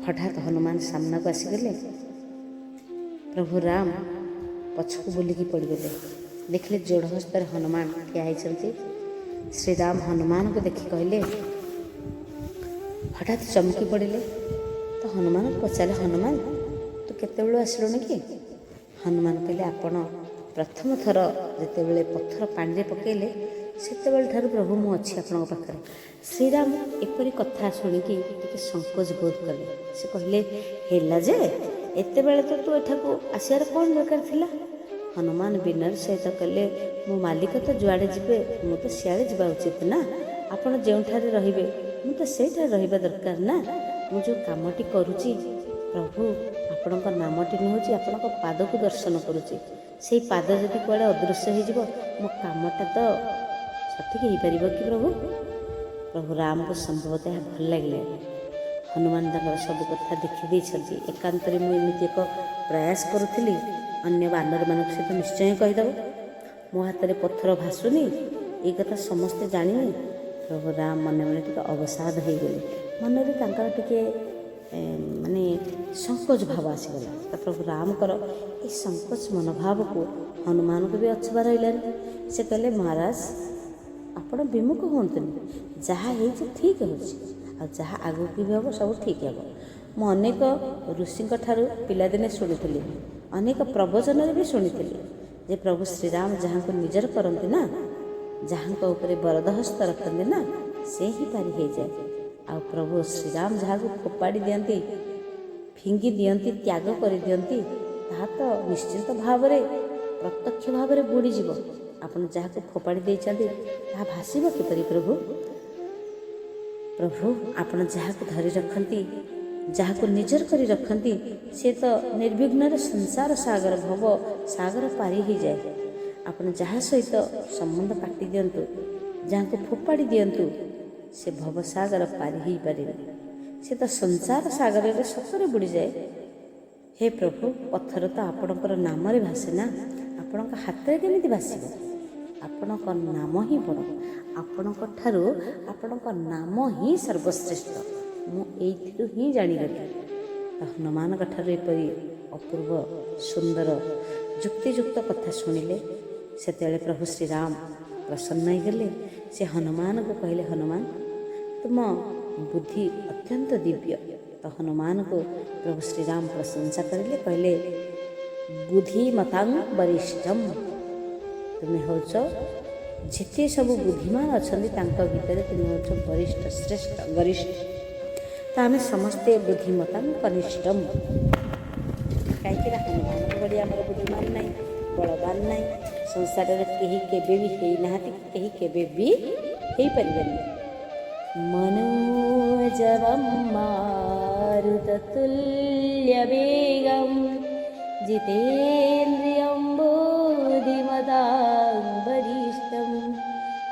हठात हनुमान सामना को आसीगले। प्रभु राम पछक बुलिकी पड़गले, देखले जोड़ हस्तर हनुमान ठिया होती। श्रीराम हनुमान को देखि कहले, हठात चमकी पड़े। तो हनुमान पचारे, हनुमान तू केतेबेलू आसलुनि कि? हनुमान कहले, आपण प्रथम थर जितेबले पत्थर पानी में पकेले सेतेबेले ठारू प्रभु मु अच्छी आपन पाखरे। श्रीराम एपरी कथा शुणिकी टिके संकोच बोध कले। से कहले, हेला जे एतेबेले तो तू एठाकू आसियार कौन दरकार थिला? हनुमान विनर सहित कहले, मो मालिक तो जुआड़े जीवे मु तो सियाड़े जीवा उचित ना। आपण जेउठारे रहिबे मु तो सेठारे रहिबा दरकार ना। मु जो कामटी करूची प्रभु आपणक नामटी नुची आपणक पाद को दर्शन करुची, से पाद जदि कुआड़े अदृश्य हो मो कामटा तो सठिक हो पार कि प्रभु? प्रभु राम को संभवतः यह भल लगे। हनुमान सब कथा देखी एकांत मुझे एक प्रयास करुली अन्य बानर मान सहित निश्चय कहीदेव मो हाथ में पत्थर भासुनी ये कथा समस्ते जाने। प्रभु राम मन मन टे अवसाद हो गले, मन में टे माने संकोच भाव आसीगला। तो प्रभु रामकर ये संकोच मनोभाव को हनुमान को भी अच्छवा रही। से कहले, महाराज आपण विमुख हूँ, जहाँ हो ठीक हो जहाँ आगू भी हम सब ठीक है। मु अनेक ऋषि पिलादिने शुणी, अनेक प्रवचन भी शुणी जे प्रभु श्रीराम जहाँ को निजर करते ना, जहाँ ऊपर बरदहस्त रखते ना, से ही पारी हो जाए। आ प्रभु श्रीराम जहाँ को फोपाड़ी दियंती, फिंगी दियंती, त्याग कर दियंती, ताहा तो निश्चित भाव में प्रत्यक्ष भाव में बुड़ीज। आपन जहाँ को फोपाड़ी देइछन्ती ताहा भासीब किपरि प्रभु? प्रभु आपन जहाँ को धरी रखती, जहाँ को निजर करी रखती, से तो निर्विघ्न संसार सागर भव सागर पारी हो जाए। आपन जहाँ सहित संबंध काटी दियंतु, जहाँ को फोपाड़ी दियंतु, से भवसागर पारी ही पारे, से तो संसार सागर में सतरे बुड़ी जाए। हे प्रभु पत्थर तो आपणकर नाम रे भासे ना, आपण हाथ में केमी भाषिब? आपण नाम ही बड़, आपण नाम ही सर्वश्रेष्ठ। मुझे ही जाणीगली। हनुमान एपरी अपूर्व सुंदर युक्तियुक्त कथा शुणिले से प्रभु श्रीराम प्रसन्न होगले। से हनुमान को कहले, हनुमान तुम बुद्धि अत्यंत दिव्य। तो हनुमान को प्रभु श्रीराम प्रशंसा करें, कहले बुद्धिमतांग वरिष्ठम, तुम्हें होच जिते सब बुद्धिमान अच्छा भितर तुम्हें होच वरिष्ठ श्रेष्ठ वरिष्ठ। तो आम समस्ते बुद्धिमतांग कनिष्ठम, कहीं हनुमान बड़ी आम बुद्धिमान ना बलवान ना संसार कहीं केबे भी होना कहीं केबे भी हो पारे। मनोजवं मारुततुल्य वेगं जितेन्द्रियं बुद्धिमतां वरिष्ठं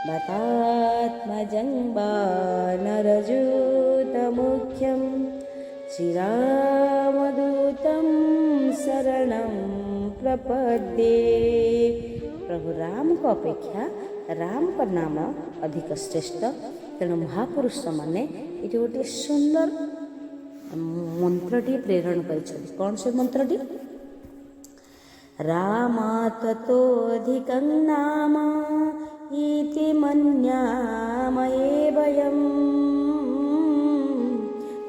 वातात्मजं वानरयूतमुख्यं श्रीरामदूतं शरणं प्रपद्ये। प्रभु राम को अपेक्षा राम का नाम अधिक श्रेष्ठ। तेणु महापुरुष मैंने ये गोटे सुंदर मंत्रटी प्रेरण कर। कौन से मंत्रटी? रामात्ततोऽधिकं नाम इति मन्यामहे वयम्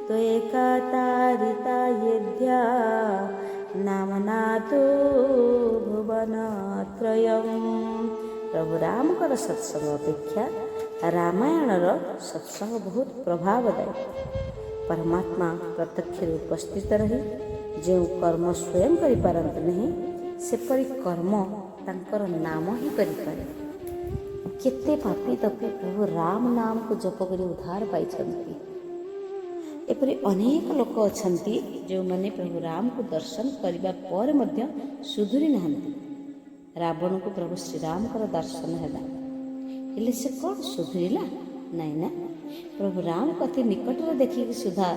त्वैकातारिता यद्या नामना तो भुवनत्रयम्। प्रभु रामकर सत्संग अपेक्षा रामायणर सत्संग बहुत प्रभावदायक। परमात्मा प्रत्यक्ष उपस्थित रही जो कर्म स्वयं करिपारंत नहीं ସେପରି କର୍ମ ତାଙ୍କର ନାମ ହିଁ କରିପାରେ। କେତେ ପାପୀ ତପୀ ପ୍ରଭୁ ରାମ ନାମକୁ ଜପ କରି ଉଦ୍ଧାର ପାଇଛନ୍ତି। ଏପରି ଅନେକ ଲୋକ ଅଛନ୍ତି ଯେଉଁମାନେ ପ୍ରଭୁ ରାମକୁ ଦର୍ଶନ କରିବା ପରେ ମଧ୍ୟ ସୁଧୁରି ନାହାନ୍ତି। ରାବଣକୁ ପ୍ରଭୁ ଶ୍ରୀରାମଙ୍କର ଦର୍ଶନ ହେଲା, ହେଲେ ସେ କ'ଣ ସୁଧୁରିଲା? ନାଇଁ ନା, ପ୍ରଭୁ ରାମକୁ ଅତି ନିକଟରେ ଦେଖିକି ସୁଦ୍ଧା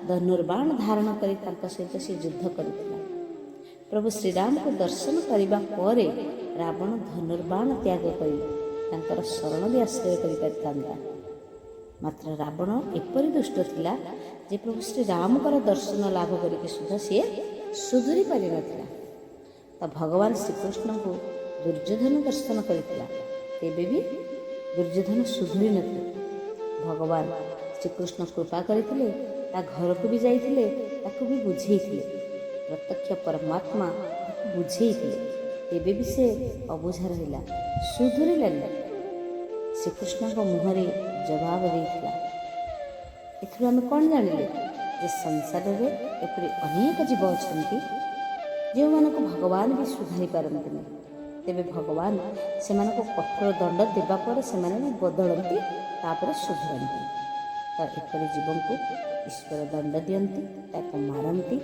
ଧନୁର୍ବାଣ ଧାରଣ କରି ତାଙ୍କ ସହିତ ସେ ଯୁଦ୍ଧ କରିଥିଲା। ପ୍ରଭୁ ଶ୍ରୀରାମକୁ ଦର୍ଶନ କରିବା ପରେ ରାବଣ ଧନୁର୍ବାଣ ତ୍ୟାଗ କରି ତାଙ୍କର ଶରଣ ବି ଆଶ୍ରୟ କରିପାରିଥାନ୍ତା। ମାତ୍ର ରାବଣ ଏପରି ଦୁଷ୍ଟ ଥିଲା ଯେ ପ୍ରଭୁ ଶ୍ରୀରାମଙ୍କର ଦର୍ଶନ ଲାଭ କରିକି ସୁଦ୍ଧା ସିଏ ସୁଧୁରି ପାରିନଥିଲା। ତ ଭଗବାନ ଶ୍ରୀକୃଷ୍ଣଙ୍କୁ ଦୁର୍ଯ୍ୟୋଧନ ଦର୍ଶନ କରିଥିଲା, ତେବେ ବି ଦୁର୍ଯ୍ୟୋଧନ ସୁଧୁରି ନଥିଲା। ଭଗବାନ ଶ୍ରୀକୃଷ୍ଣ କୃପା କରିଥିଲେ, ତା ଘରକୁ ବି ଯାଇଥିଲେ, ତାକୁ ବି ବୁଝେଇଥିଲେ। ପ୍ରତ୍ୟକ୍ଷ ପରମାତ୍ମା ତାକୁ ବୁଝେଇଥିଲେ, ତେବେ ବି ସେ ଅବୁଝା ରହିଲା, ସୁଧୁରିଲାନି। ଶ୍ରୀକୃଷ୍ଣଙ୍କ ମୁହଁରେ ଜବାବ ଦେଇଥିଲା। ଏଥିରୁ ଆମେ କ'ଣ ଜାଣିଲେ? ଯେ ସଂସାରରେ ଏପରି ଅନେକ ଜୀବ ଅଛନ୍ତି ଯେଉଁମାନଙ୍କୁ ଭଗବାନ ବି ସୁଧାରି ପାରନ୍ତିନି। ତେବେ ଭଗବାନ ସେମାନଙ୍କୁ କଠୋର ଦଣ୍ଡ ଦେବା ପରେ ସେମାନେ ବି ବଦଳନ୍ତି, ତାପରେ ସୁଧରନ୍ତି। ତ ଏପରି ଜୀବଙ୍କୁ ଈଶ୍ୱର ଦଣ୍ଡ ଦିଅନ୍ତି, ତାକୁ ମାରନ୍ତି।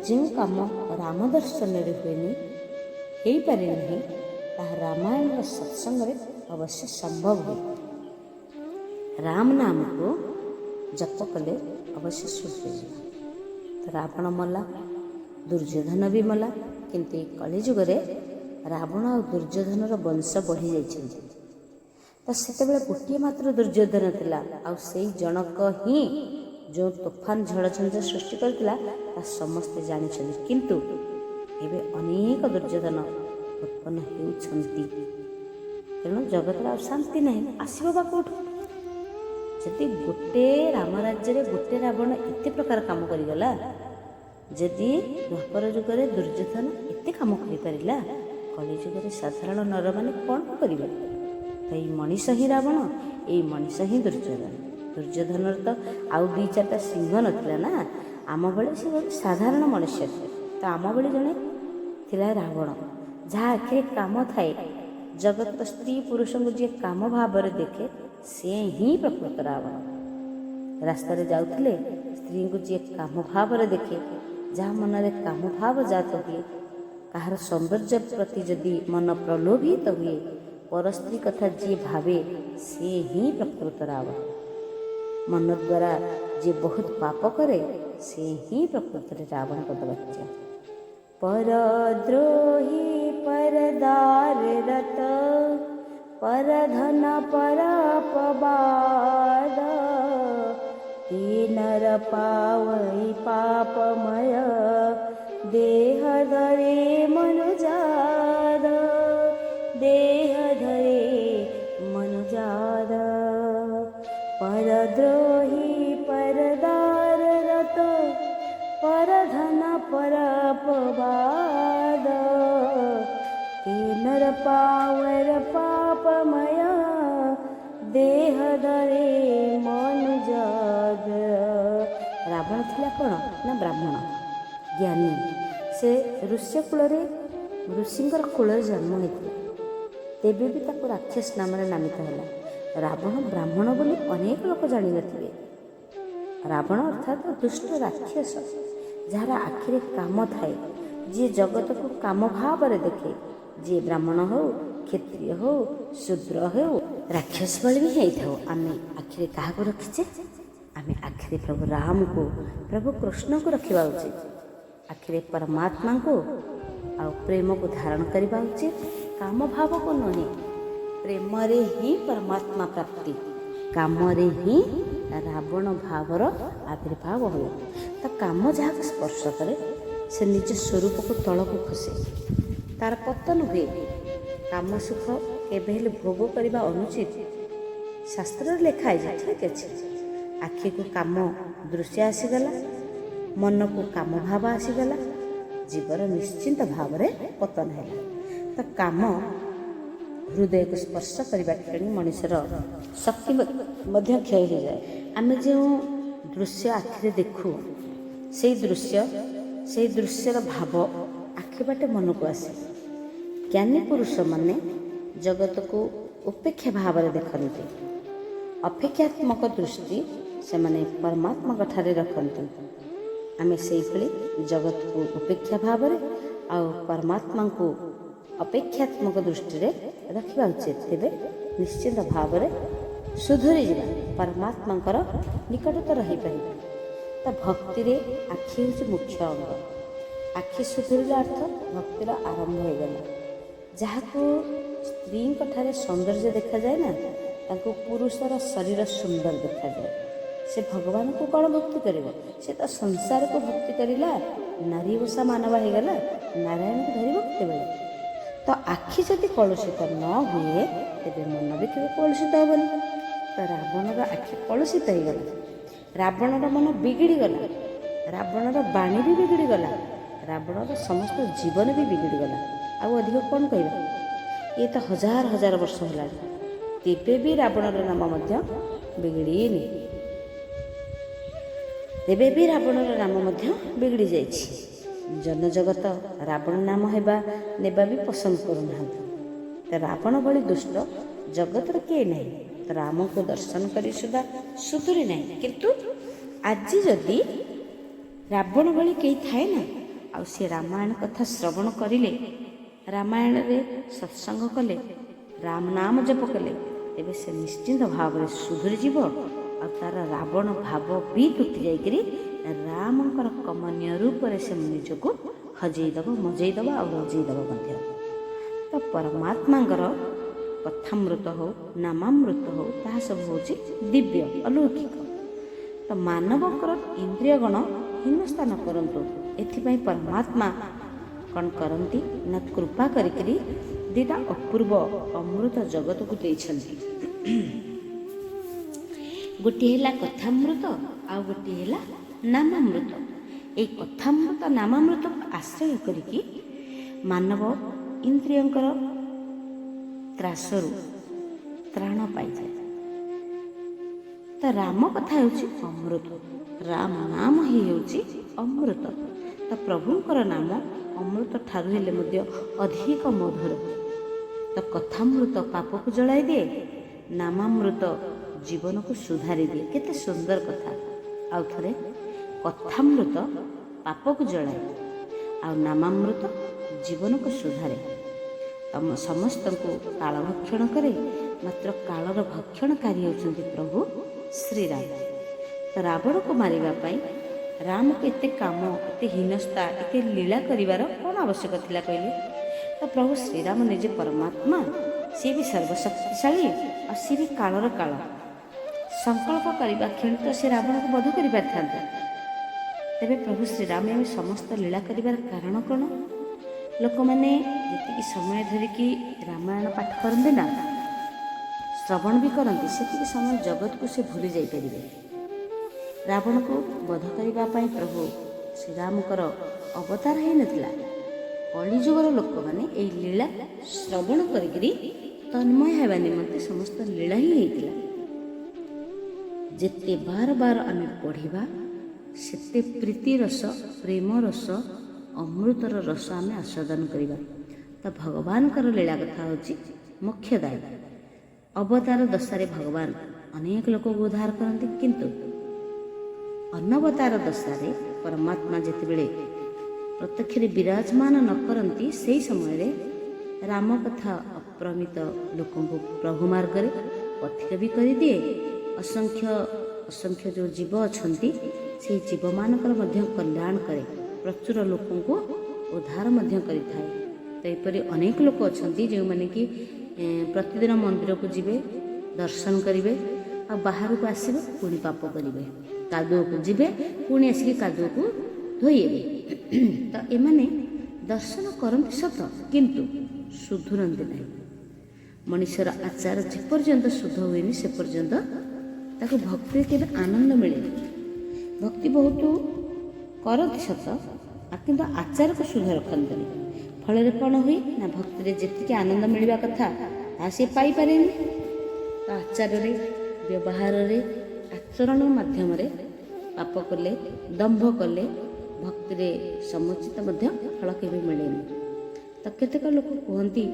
ଯେଉଁ କାମ ରାମ ଦର୍ଶନରେ ହୁଏନି, ହେଇପାରେ ନାହିଁ, ତାହା ରାମାୟଣର ସତ୍ସଙ୍ଗରେ ଅବଶ୍ୟ ସମ୍ଭବ ହୁଏ। ରାମ ନାମକୁ ଜପ କଲେ ଅବଶ୍ୟ ସୁଧୁରିଯିବ। ତ ରାବଣ ମଲା, ଦୁର୍ଯ୍ୟୋଧନ ବି ମଲା, କିନ୍ତୁ ଏ କଳିଯୁଗରେ ରାବଣ ଆଉ ଦୁର୍ଯ୍ୟୋଧନର ବଂଶ ବଢ଼ି ଯାଇଛନ୍ତି। ତ ସେତେବେଳେ ଗୋଟିଏ ମାତ୍ର ଦୁର୍ଯ୍ୟୋଧନ ଥିଲା, ଆଉ ସେଇ ଜଣକ ହିଁ ଯେଉଁ ତୋଫାନ ଝଡ଼ଝଞ୍ଜ ସୃଷ୍ଟି କରିଥିଲା ତାହା ସମସ୍ତେ ଜାଣିଛନ୍ତି। କିନ୍ତୁ ଏବେ ଅନେକ ଦୁର୍ଯ୍ୟୋଧନ ଉତ୍ପନ୍ନ ହେଉଛନ୍ତି। ତେଣୁ ଜଗତରେ ଆଉ ଶାନ୍ତି ନାହିଁ, ଆସିବ ବା କେଉଁଠୁ? ଯଦି ଗୋଟେ ରାମ ରାଜ୍ୟରେ ଗୋଟେ ରାବଣ ଏତେ ପ୍ରକାର କାମ କରିଗଲା, ଯଦି ଦ୍ୱାପର ଯୁଗରେ ଦୁର୍ଯ୍ୟୋଧନ ଏତେ କାମ କରିପାରିଲା, କଳିଯୁଗରେ ସାଧାରଣ ନରମାନେ କ'ଣ କରିବେ? ତ ଏଇ ମଣିଷ ହିଁ ରାବଣ, ଏଇ ମଣିଷ ହିଁ ଦୁର୍ଯ୍ୟୋଧନ। ଦୁର୍ଯ୍ୟୋଧନର ତ ଆଉ 2-4ଟା ସିଂହ ନଥିଲା ନା, ଆମ ଭଳି ସେ ଗୋଟେ ସାଧାରଣ ମଣିଷ ଥିଲେ। ତ ଆମ ଭଳି ଜଣେ ଥିଲା ରାବଣ, ଯାହା ଆଖିରେ କାମ ଥାଏ। ଜଗତର ସ୍ତ୍ରୀ ପୁରୁଷଙ୍କୁ ଯିଏ କାମ ଭାବରେ ଦେଖେ, ସେ ହିଁ ପ୍ରକୃତ ରାବଣ। ରାସ୍ତାରେ ଯାଉଥିଲେ ସ୍ତ୍ରୀଙ୍କୁ ଯିଏ କାମ ଭାବରେ ଦେଖେ, ଯାହା ମନରେ କାମ ଭାବ ଜାତ ହୁଏ, କାହାର ସୌନ୍ଦର୍ଯ୍ୟ ପ୍ରତି ଯଦି ମନ ପ୍ରଲୋଭିତ ହୁଏ, ପର ସ୍ତ୍ରୀ କଥା ଯିଏ ଭାବେ, ସେ ହିଁ ପ୍ରକୃତ ରାବଣ। ମନ ଦ୍ୱାରା ଯିଏ ବହୁତ ପାପ କରେ, ସେ ହିଁ ପ୍ରକୃତରେ ରାବଣଙ୍କ ବାଚ୍ୟ। ପରଦ୍ରୋହୀ ପରଦାର ରତ, ପରଧନ ପରପବାଦ, ନର ପାवई पापमय, देह धरे मनुजाद, देह धरे मनुजाद। परद्रोही परदार रत, परधन परपवाद, नर पावर पापमय, देह धरे मनुजाद। रावण थिला कौन ना ब्राह्मण ज्ञानी। से ऋष्य कूल ऋषिंकर कूल जन्म होता, तेबे भी ताको राक्षस नाम नामित है। रावण ब्राह्मण बोली अनेक लोक जान नथिबे। रावण अर्थात दुष्ट राक्षस, जार आखिरे काम थाए, जी जगत को काम भाव देखे, जी ब्राह्मण हो, क्षत्रिय हो, शूद्र हो, राक्षस बल भी होता। आम आखिरे क्या रखीचे? आम आखिरे प्रभु राम को, प्रभु कृष्ण को रखा उचित। आखिरे परमात्मा को आ प्रेम को धारण करने उचित, काम भाव को नुहे। प्रेम रे ही परमात्मा प्राप्ति, काम रे ही रावण भावर आविर्भाव हुए। तो काम जहाँ स्पर्श करे से निज स्वरूप को तल को खसे, तार पतन हुए। काम सुख केबे भोग करने अनुचित शास्त्र लिखा है। ठीक अच्छे, आखि को काम दृश्य आसीगला, मन को काम भाव आसीगला, जीवर निश्चिंत भाव में पतन है। तो काम हृदय को स्पर्श करने क्षणी मनुष्यर शक्ति क्षय हो जाए। आम जो दृश्य आखिरे देखू, से दृश्यर भाव आखि ଦେଖିବାଟେ ମନକୁ ଆସେ। ଜ୍ଞାନୀ ପୁରୁଷମାନେ ଜଗତକୁ ଉପେକ୍ଷା ଭାବରେ ଦେଖନ୍ତି। ଅପେକ୍ଷାତ୍ମକ ଦୃଷ୍ଟି ସେମାନେ ପରମାତ୍ମାଙ୍କ ଠାରେ ରଖନ୍ତି। ଆମେ ସେଇଭଳି ଜଗତକୁ ଉପେକ୍ଷା ଭାବରେ ଆଉ ପରମାତ୍ମାଙ୍କୁ ଅପେକ୍ଷାତ୍ମକ ଦୃଷ୍ଟିରେ ରଖିବା ଉଚିତ। ତେବେ ନିଶ୍ଚିତ ଭାବରେ ସୁଧୁରିଯିବା, ପରମାତ୍ମାଙ୍କର ନିକଟତର ହୋଇପାରିବା। ତ ଭକ୍ତିରେ ଆଖି ହେଉଛି ମୁଖ୍ୟ ଅଙ୍ଗ। ଆଖି ସୁଧୁରିଲା ଅର୍ଥ ଭକ୍ତିର ଆରମ୍ଭ ହୋଇଗଲା। ଯାହାକୁ ସ୍ତ୍ରୀଙ୍କ ଠାରେ ସୌନ୍ଦର୍ଯ୍ୟ ଦେଖାଯାଏ ନା, ତାଙ୍କୁ ପୁରୁଷର ଶରୀର ସୁନ୍ଦର ଦେଖାଯାଏ। ସେ ଭଗବାନଙ୍କୁ କ'ଣ ଭକ୍ତି କରିବ? ସେ ତ ସଂସାରକୁ ଭକ୍ତି କରିଲା, ନାରୀ ବସା ମାନବ ହେଇଗଲା, ନାରାୟଣଙ୍କୁ ଧରିବ କେତେବେଳେ? ତ ଆଖି ଯଦି କଳୁଷିତ ନ ହୁଏ ତେବେ ମନ ବି କେବେ କଳୁଷିତ ହେବନି। ତ ରାବଣର ଆଖି କଳୁଷିତ ହେଇଗଲା, ରାବଣର ମନ ବିଗିଡ଼ିଗଲା, ରାବଣର ବାଣୀ ବି ବିଗିଡ଼ିଗଲା, ରାବଣର ସମସ୍ତ ଜୀବନ ବି ବିଗିଡ଼ିଗଲା। ଆଉ ଅଧିକ କ'ଣ କହିବା? ଇଏ ତ ହଜାର ହଜାର ବର୍ଷ ହେଲାଣି, ତେବେ ବି ରାବଣର ନାମ ମଧ୍ୟ ବିଗିଡ଼ିନି। ତେବେ ବି ରାବଣର ନାମ ମଧ୍ୟ ବିଗିଡ଼ି ଯାଇଛି। ଜନଜଗତ ରାବଣ ନାମ ନେବା ବି ପସନ୍ଦ କରୁନାହାନ୍ତି। ତ ରାବଣ ଭଳି ଦୁଷ୍ଟ ଜଗତର କିଏ ନାହିଁ। ତ ରାମଙ୍କୁ ଦର୍ଶନ କରି ସୁଦ୍ଧା ସୁଧୁରି ନାହିଁ। କିନ୍ତୁ ଆଜି ଯଦି ରାବଣ ଭଳି କେହି ଥାଏ ନା, ଆଉ ସେ ରାମାୟଣ କଥା ଶ୍ରବଣ କରିଲେ, ରାମାୟଣରେ ସତ୍ସଙ୍ଗ କଲେ, ରାମ ନାମ ଜପ କଲେ, ତେବେ ସେ ନିଶ୍ଚିନ୍ତ ଭାବରେ ସୁଧୁରିଯିବ। ଆଉ ତାର ରାବଣ ଭାବ ବି ତୁଟି ଯାଇକରି ରାମଙ୍କର କମନୀୟ ରୂପରେ ସେ ନିଜକୁ ହଜେଇଦେବ, ମଜେଇଦେବ ଆଉ ରଜେଇଦେବ ମଧ୍ୟ। ତ ପରମାତ୍ମାଙ୍କର କଥାମୃତ ହଉ, ନାମାମୃତ ହଉ, ତାହା ସବୁ ହେଉଛି ଦିବ୍ୟ, ଅଲୌକିକ। ତ ମାନବଙ୍କର ଇନ୍ଦ୍ରିୟ ଗଣ ହୀନସ୍ଥାନ କରନ୍ତୁ। ଏଥିପାଇଁ ପରମାତ୍ମା କ'ଣ କରନ୍ତି ନା, କୃପା କରିକିରି ଦୁଇଟା ଅପୂର୍ବ ଅମୃତ ଜଗତକୁ ଦେଇଛନ୍ତି। ଗୋଟିଏ ହେଲା କଥାମୃତ, ଆଉ ଗୋଟିଏ ହେଲା ନାମାମୃତ। ଏଇ କଥାମୃତ ନାମାମୃତକୁ ଆଶ୍ରୟ କରିକି ମାନବ ଇନ୍ଦ୍ରିୟଙ୍କର ତ୍ରାସରୁ ତ୍ରାଣ ପାଇଯାଏ। ତ ରାମ କଥା ହେଉଛି ଅମୃତ, ରାମ ନାମ ହିଁ ହେଉଛି ଅମୃତ। ତ ପ୍ରଭୁଙ୍କର ନାମ ଅମୃତ ଠାରୁ ହେଲେ ମଧ୍ୟ ଅଧିକ ମଧୁର। ତ କଥାମୃତ ପାପକୁ ଜଳାଇ ଦିଏ, ନାମାମୃତ ଜୀବନକୁ ସୁଧାରି ଦିଏ। କେତେ ସୁନ୍ଦର କଥା। ଆଉ ଥରେ, କଥାମୃତ ପାପକୁ ଜଳାଏ, ଆଉ ନାମାମୃତ ଜୀବନକୁ ସୁଧାରେ। ତମ ସମସ୍ତଙ୍କୁ କାଳ ଭକ୍ଷଣ କରେ, ମାତ୍ର କାଳର ଭକ୍ଷଣକାରୀ ହେଉଛନ୍ତି ପ୍ରଭୁ ଶ୍ରୀରାମ। ତ ରାବଣକୁ ମାରିବା ପାଇଁ ରାମକୁ ଏତେ କାମ, ଏତେ ହୀନସ୍ତା, ଏତେ ଲୀଳା କରିବାର କ'ଣ ଆବଶ୍ୟକ ଥିଲା କହିଲେ? ତ ପ୍ରଭୁ ଶ୍ରୀରାମ ନିଜେ ପରମାତ୍ମା, ସିଏ ବି ସର୍ବଶକ୍ତିଶାଳୀ, ଆଉ ସିଏ ବି କାଳର କାଳ। ସଂକଳ୍ପ କରିବା କ୍ଷଣି ତ ସେ ରାବଣକୁ ବଧ କରିପାରିଥାନ୍ତେ। ତେବେ ପ୍ରଭୁ ଶ୍ରୀରାମ ଆମେ ସମସ୍ତ ଲୀଳା କରିବାର କାରଣ କ'ଣ? ଲୋକମାନେ ଯେତିକି ସମୟ ଧରିକି ରାମାୟଣ ପାଠ କରନ୍ତି ନା, ଶ୍ରବଣ ବି କରନ୍ତି, ସେତିକି ସମୟ ଜଗତକୁ ସେ ଭୁଲି ଯାଇପାରିବେ। ରାବଣକୁ ବଧ କରିବା ପାଇଁ ପ୍ରଭୁ ଶ୍ରୀରାମଙ୍କର ଅବତାର ହେଇନଥିଲା। କଳିଯୁଗର ଲୋକମାନେ ଏଇ ଲୀଳା ଶ୍ରବଣ କରିକିରି ତନ୍ମୟ ହେବା ନିମନ୍ତେ ସମସ୍ତ ଲୀଳା ହିଁ ହେଇଥିଲା। ଯେତେ ବାର ବାର ଆମେ ପଢ଼ିବା, ସେତେ ପ୍ରୀତି ରସ, ପ୍ରେମ ରସ, ଅମୃତର ରସ ଆମେ ଆସ୍ୱାଦନ କରିବା। ତ ଭଗବାନଙ୍କର ଲୀଳା କଥା ହେଉଛି ମୋକ୍ଷଦାୟୀ। ଅବତାର ଦଶାରେ ଭଗବାନ ଅନେକ ଲୋକକୁ ଉଦ୍ଧାର କରନ୍ତି, କିନ୍ତୁ ଅନବତାର ଦଶାରେ ପରମାତ୍ମା ଯେତେବେଳେ ପ୍ରତ୍ୟକ୍ଷରେ ବିରାଜମାନ ନ କରନ୍ତି, ସେହି ସମୟରେ ରାମ କଥା ଅପ୍ରମିତ ଲୋକଙ୍କୁ ପ୍ରଭୁ ମାର୍ଗରେ ପଥିକ ବି କରିଦିଏ। ଅସଂଖ୍ୟ ଯେଉଁ ଜୀବ ଅଛନ୍ତି, ସେହି ଜୀବମାନଙ୍କର ମଧ୍ୟ କଲ୍ୟାଣ କରେ, ପ୍ରଚୁର ଲୋକଙ୍କୁ ଉଦ୍ଧାର ମଧ୍ୟ କରିଥାଏ। ତ ଏପରି ଅନେକ ଲୋକ ଅଛନ୍ତି ଯେଉଁମାନେ କି ପ୍ରତିଦିନ ମନ୍ଦିରକୁ ଯିବେ, ଦର୍ଶନ କରିବେ, ଆଉ ବାହାରକୁ ଆସିବେ ପୁଣି ପାପ କରିବେ, କାଦୁଅକୁ ଯିବେ ପୁଣି ଆସିକି କାଦୁଅକୁ ଧୋଇବେ। ତ ଏମାନେ ଦର୍ଶନ କରନ୍ତି ସତ, କିନ୍ତୁ ସୁଧୁରନ୍ତି ନାହିଁ। ମଣିଷର ଆଚାର ଯେପର୍ଯ୍ୟନ୍ତ ଶୁଦ୍ଧ ହୁଏନି, ସେ ପର୍ଯ୍ୟନ୍ତ ତାକୁ ଭକ୍ତିରେ କେବେ ଆନନ୍ଦ ମିଳେନି। ଭକ୍ତି ବହୁତ କରନ୍ତି ସତ, କିନ୍ତୁ ଆଚାରକୁ ଶୁଦ୍ଧ ରଖନ୍ତିନି। ଫଳରେ କ'ଣ ହୁଏ ନା, ଭକ୍ତିରେ ଯେତିକି ଆନନ୍ଦ ମିଳିବା କଥା ତାହା ସେ ପାଇପାରେନି। ତ ଆଚାରରେ, ବ୍ୟବହାରରେ, ଆଚରଣ ମାଧ୍ୟମରେ ପାପ କଲେ, ଦମ୍ଭ କଲେ, ଭକ୍ତିରେ ସମୁଚିତ ମଧ୍ୟ ଫଳ କେବେ ମିଳେନି। ତ କେତେକ ଲୋକ କୁହନ୍ତି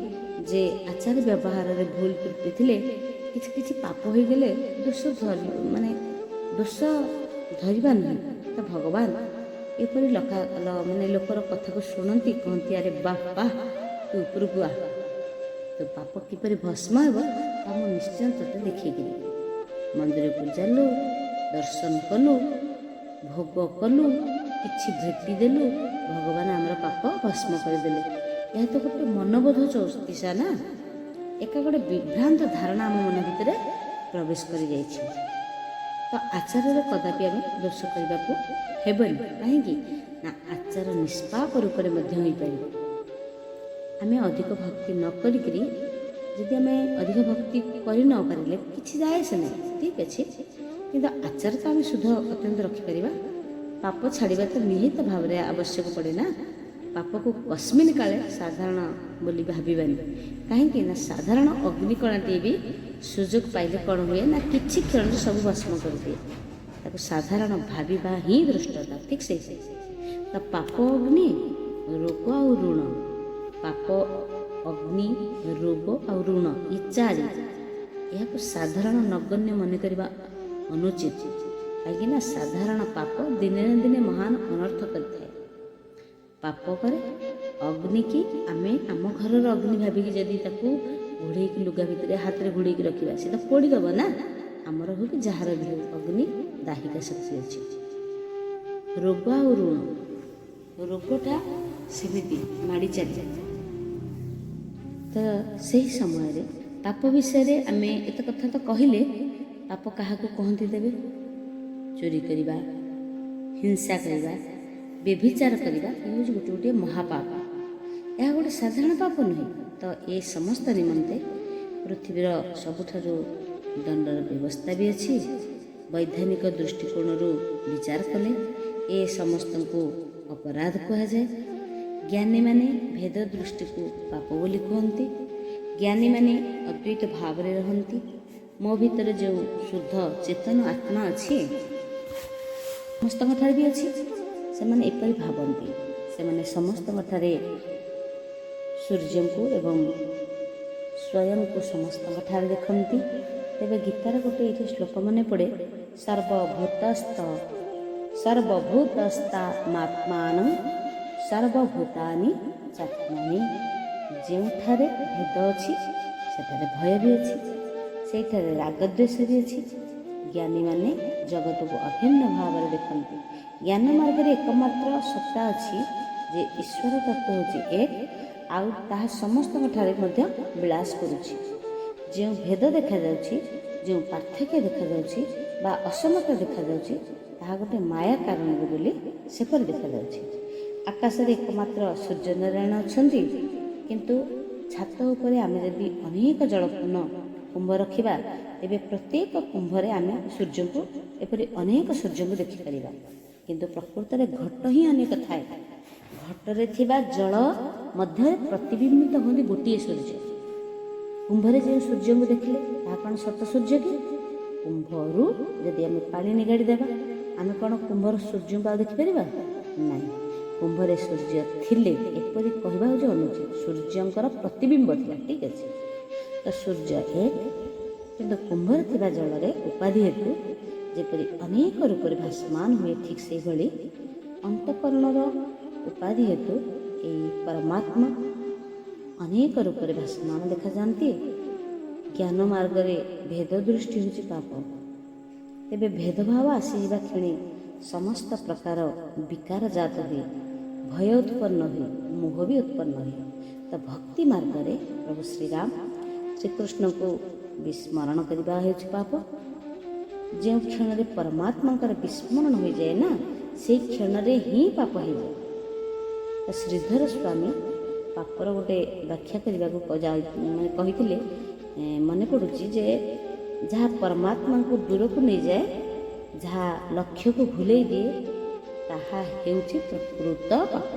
ଯେ ଆଚାର ବ୍ୟବହାରରେ ଭୁଲ ତ୍ରୁଟି ଥିଲେ କିଛି କିଛି ପାପ ହୋଇଗଲେ ଦୋଷ ଧରିବା ନୁହେଁ। ତ ଭଗବାନ ଏପରି ଲୋକର କଥାକୁ ଶୁଣନ୍ତି, କହନ୍ତି ଆରେ ବାଃ ବାଃ, ତୁ ଉପରକୁ ଆ, ତୋ ପାପ କିପରି ଭସ୍ମ ହେବ ତା ମୁଁ ନିଶ୍ଚୟ ତୋତେ ଦେଖେଇକିରି। ମନ୍ଦିରକୁ ଚାଲୁ, ଦର୍ଶନ କଲୁ, ଭୋଗ କଲୁ, କିଛି ଭେଟି ଦେଲୁ, ଭଗବାନ ଆମର ପାପ ଭସ୍ମ କରିଦେଲେ। ଏହା ତ ଗୋଟେ ମନବୋଧ ଚଉତିଶା ନା। ଏକା ଗୋଟେ ବିଭ୍ରାନ୍ତ ଧାରଣା ଆମ ମନ ଭିତରେ ପ୍ରବେଶ କରିଯାଇଛି। ତ ଆଚାରରେ କଦାପି ଆମେ ଦୋଷ କରିବାକୁ ହେବନି। କାହିଁକି ନା ଆଚାର ନିଷ୍ପାପ ରୂପରେ ମଧ୍ୟ ହୋଇପାରିବ। ଆମେ ଅଧିକ ଭକ୍ତି ନ କରିକିରି ଯଦି ଆମେ ଅଧିକ ଭକ୍ତି କରି ନ ପାରିଲେ କିଛି ଯାଏ ସେ ନାହିଁ, ଠିକ୍ ଅଛି। କିନ୍ତୁ ଆଚାର ତ ଆମେ ଶୁଦ୍ଧ ଅତ୍ୟନ୍ତ ରଖିପାରିବା। ପାପ ଛାଡ଼ିବା ତ ନିହିତ ଭାବରେ ଆବଶ୍ୟକ ପଡ଼େ ନା। ପାପକୁ କସ୍ମିନ୍ କାଳେ ସାଧାରଣ ବୋଲି ଭାବିବାନି। କାହିଁକି ନା ସାଧାରଣ ଅଗ୍ନିକଣାଟିଏ ବି ସୁଯୋଗ ପାଇଲେ କ'ଣ ହୁଏ ନା କିଛି କ୍ଷଣରେ ସବୁ ଭସ୍ମ କରିଦିଏ। ତାକୁ ସାଧାରଣ ଭାବିବା ହିଁ ଦୃଷ୍ଟତା, ଠିକ୍ ସେଇ। ତ ପାପ ଅଗ୍ନି, ରୋଗ ଆଉ ଋଣ, ପାପ ଅଗ୍ନି, ରୋଗ ଆଉ ଋଣ, ଏ ଚାରି, ଏହାକୁ ସାଧାରଣ ନଗଣ୍ୟ ମନେ କରିବା ଅନୁଚିତ। କାହିଁକିନା ସାଧାରଣ ପାପ ଦିନେ ନା ଦିନେ ମହାନ ଅନର୍ଥ କରିଥାଏ। ପାପ କରେ ଅଗ୍ନିକି ଆମେ ଆମ ଘରର ଅଗ୍ନି ଭାବିକି ଯଦି ତାକୁ ଘୋଡ଼େଇକି ଲୁଗା ଭିତରେ ହାତରେ ଘୋଡ଼େଇକି ରଖିବା, ସେ ତ ପୋଡ଼ିଦେବ ନା। ଆମର ହଉ କି ଯାହାର ବି ହଉ, ଅଗ୍ନି ଦାହିକା ଶକ୍ତି ଅଛି। ରୋଗ ଆଉ ଋଣ, ରୋଗଟା ସେମିତି ମାଡ଼ି ଚାଲିଯାଏ। ତ ସେହି ସମୟରେ ପାପ ବିଷୟରେ ଆମେ ଏତେ କଥା ତ କହିଲେ, ପାପ କାହାକୁ କହନ୍ତି ଦେବେ? ଚୋରି କରିବା, ହିଂସା କରିବା, ବ୍ୟଭିଚାର କରିବା, ଏ ହେଉଛି ଗୋଟିଏ ଗୋଟିଏ ମହାପାପ। ଏହା ଗୋଟେ ସାଧାରଣ ପାପ ନୁହେଁ। ତ ଏ ସମସ୍ତ ନିମନ୍ତେ ପୃଥିବୀର ସବୁଠାରୁ ଦଣ୍ଡର ବ୍ୟବସ୍ଥା ବି ଅଛି। ବୈଧାନିକ ଦୃଷ୍ଟିକୋଣରୁ ବିଚାର କଲେ ଏ ସମସ୍ତଙ୍କୁ ଅପରାଧ କୁହାଯାଏ। ଜ୍ଞାନୀମାନେ ଭେଦ ଦୃଷ୍ଟିକୁ ପାପ ବୋଲି କୁହନ୍ତି। ଜ୍ଞାନୀମାନେ ଅଦ୍ୱୈତ ଭାବରେ ରହନ୍ତି। ମୋ ଭିତରେ ଯେଉଁ ଶୁଦ୍ଧ ଚେତନ ଆତ୍ମା ଅଛି, ସମସ୍ତଙ୍କଠାରେ ବି ଅଛି, ସେମାନେ ଏପରି ଭାବନ୍ତି। ସେମାନେ ସମସ୍ତଙ୍କଠାରେ ସୂର୍ଯ୍ୟଙ୍କୁ ଏବଂ ସ୍ୱୟଂକୁ ସମସ୍ତଙ୍କଠାରେ ଦେଖନ୍ତି। ତେବେ ଗୀତାର ଗୋଟେ ଏଇଠି ଶ୍ଲୋକ ମନେ ପଡ଼େ, ସର୍ବଭୂତସ୍ଥାମାତ୍ମାନଂ ସର୍ବଭୂତାନି ଚାତ୍ମନି। ଯେଉଁଠାରେ ଭେଦ ଅଛି ସେଠାରେ ଭୟ ବି ଅଛି, ସେଇଠାରେ ରାଗଦ୍ୱେଷ ବି ଅଛି। ଜ୍ଞାନୀମାନେ ଜଗତକୁ ଅଭିନ୍ନ ଭାବରେ ଦେଖନ୍ତି। ଜ୍ଞାନ ମାର୍ଗରେ ଏକମାତ୍ର ସତ୍ତା ଅଛି ଯେ ଈଶ୍ୱର ତତ୍ତ୍ୱ ହେଉଛି ଏକ, ଆଉ ତାହା ସମସ୍ତଙ୍କଠାରେ ମଧ୍ୟ ବିଳାସ କରୁଛି। ଯେଉଁ ଭେଦ ଦେଖାଯାଉଛି, ଯେଉଁ ପାର୍ଥକ୍ୟ ଦେଖାଯାଉଛି ବା ଅସମତା ଦେଖାଯାଉଛି, ତାହା ଗୋଟେ ମାୟା କାରଣରୁ ବୋଲି ସେପରି ଦେଖାଯାଉଛି। ଆକାଶରେ ଏକମାତ୍ର ସୂର୍ଯ୍ୟନାରାୟଣ ଅଛନ୍ତି, କିନ୍ତୁ ଛାତ ଉପରେ ଆମେ ଯଦି ଅନେକ ଜଳପୂର୍ଣ୍ଣ କୁମ୍ଭ ରଖିବା, ତେବେ ପ୍ରତ୍ୟେକ କୁମ୍ଭରେ ଆମେ ସୂର୍ଯ୍ୟଙ୍କୁ, ଏପରି ଅନେକ ସୂର୍ଯ୍ୟଙ୍କୁ ଦେଖିପାରିବା। କିନ୍ତୁ ପ୍ରକୃତରେ ଘଟ ହିଁ ଅନେକ ଥାଏ। ଘଟରେ ଥିବା ଜଳ ମଧ୍ୟରେ ପ୍ରତିବିମ୍ବିତ ହୁଅନ୍ତି ଗୋଟିଏ ସୂର୍ଯ୍ୟ। କୁମ୍ଭରେ ଯେଉଁ ସୂର୍ଯ୍ୟଙ୍କୁ ଦେଖିଲେ ତାହା କ'ଣ ସତ ସୂର୍ଯ୍ୟ କି? କୁମ୍ଭରୁ ଯଦି ଆମେ ପାଣି ନିଗାଡ଼ି ଦେବା, ଆମେ କ'ଣ କୁମ୍ଭର ସୂର୍ଯ୍ୟଙ୍କୁ ଆଉ ଦେଖିପାରିବା? ନାହିଁ। କୁମ୍ଭରେ ସୂର୍ଯ୍ୟ ଥିଲେ ଏପରି କହିବା ହେଉଛି ଅନୁଚିତ। ସୂର୍ଯ୍ୟଙ୍କର ପ୍ରତିବିମ୍ବ ଥିଲା, ଠିକ୍ ଅଛି। ତ ସୂର୍ଯ୍ୟ ଏକ, କିନ୍ତୁ କୁମ୍ଭରେ ଥିବା ଜଳରେ ଉପାଧି ହେତୁ ଯେପରି ଅନେକ ରୂପରେ ଭାସମାନ ହୁଏ, ଠିକ୍ ସେହିଭଳି ଅନ୍ତଃକରଣର ଉପାଧି ହେତୁ ଏହି ପରମାତ୍ମା ଅନେକ ରୂପରେ ଭାସମାନ ଦେଖାଯାଆନ୍ତି। ଜ୍ଞାନ ମାର୍ଗରେ ଭେଦ ଦୃଷ୍ଟି ହେଉଛି ପାପ। ତେବେ ଭେଦଭାବ ଆସିଯିବା କ୍ଷଣି ସମସ୍ତ ପ୍ରକାର ବିକାର ଜାତ ହୁଏ, ଭୟ ଉତ୍ପନ୍ନ ହୁଏ, ମୋହ ବି ଉତ୍ପନ୍ନ ହୁଏ। ତ ଭକ୍ତି ମାର୍ଗରେ ପ୍ରଭୁ ଶ୍ରୀରାମ ଶ୍ରୀକୃଷ୍ଣଙ୍କୁ ବିସ୍ମରଣ କରିବା ହେଉଛି ପାପ। ଯେଉଁ କ୍ଷଣରେ ପରମାତ୍ମାଙ୍କର ବିସ୍ମରଣ ହୋଇଯାଏ ନା, ସେଇ କ୍ଷଣରେ ହିଁ ପାପ ହେଇଯାଏ। ତ ଶ୍ରୀଧର ସ୍ୱାମୀ ପାପର ଗୋଟେ ବ୍ୟାଖ୍ୟା କରିବାକୁ କହିଥିଲେ। ମନେ ପଡ଼ୁଛି ଯେ ଯାହା ପରମାତ୍ମାଙ୍କୁ ଦୂରକୁ ନେଇଯାଏ, ଯାହା ଲକ୍ଷ୍ୟକୁ ଭୁଲେଇ ଦିଏ, ତାହା ହେଉଛି ପ୍ରକୃତ ପାପ।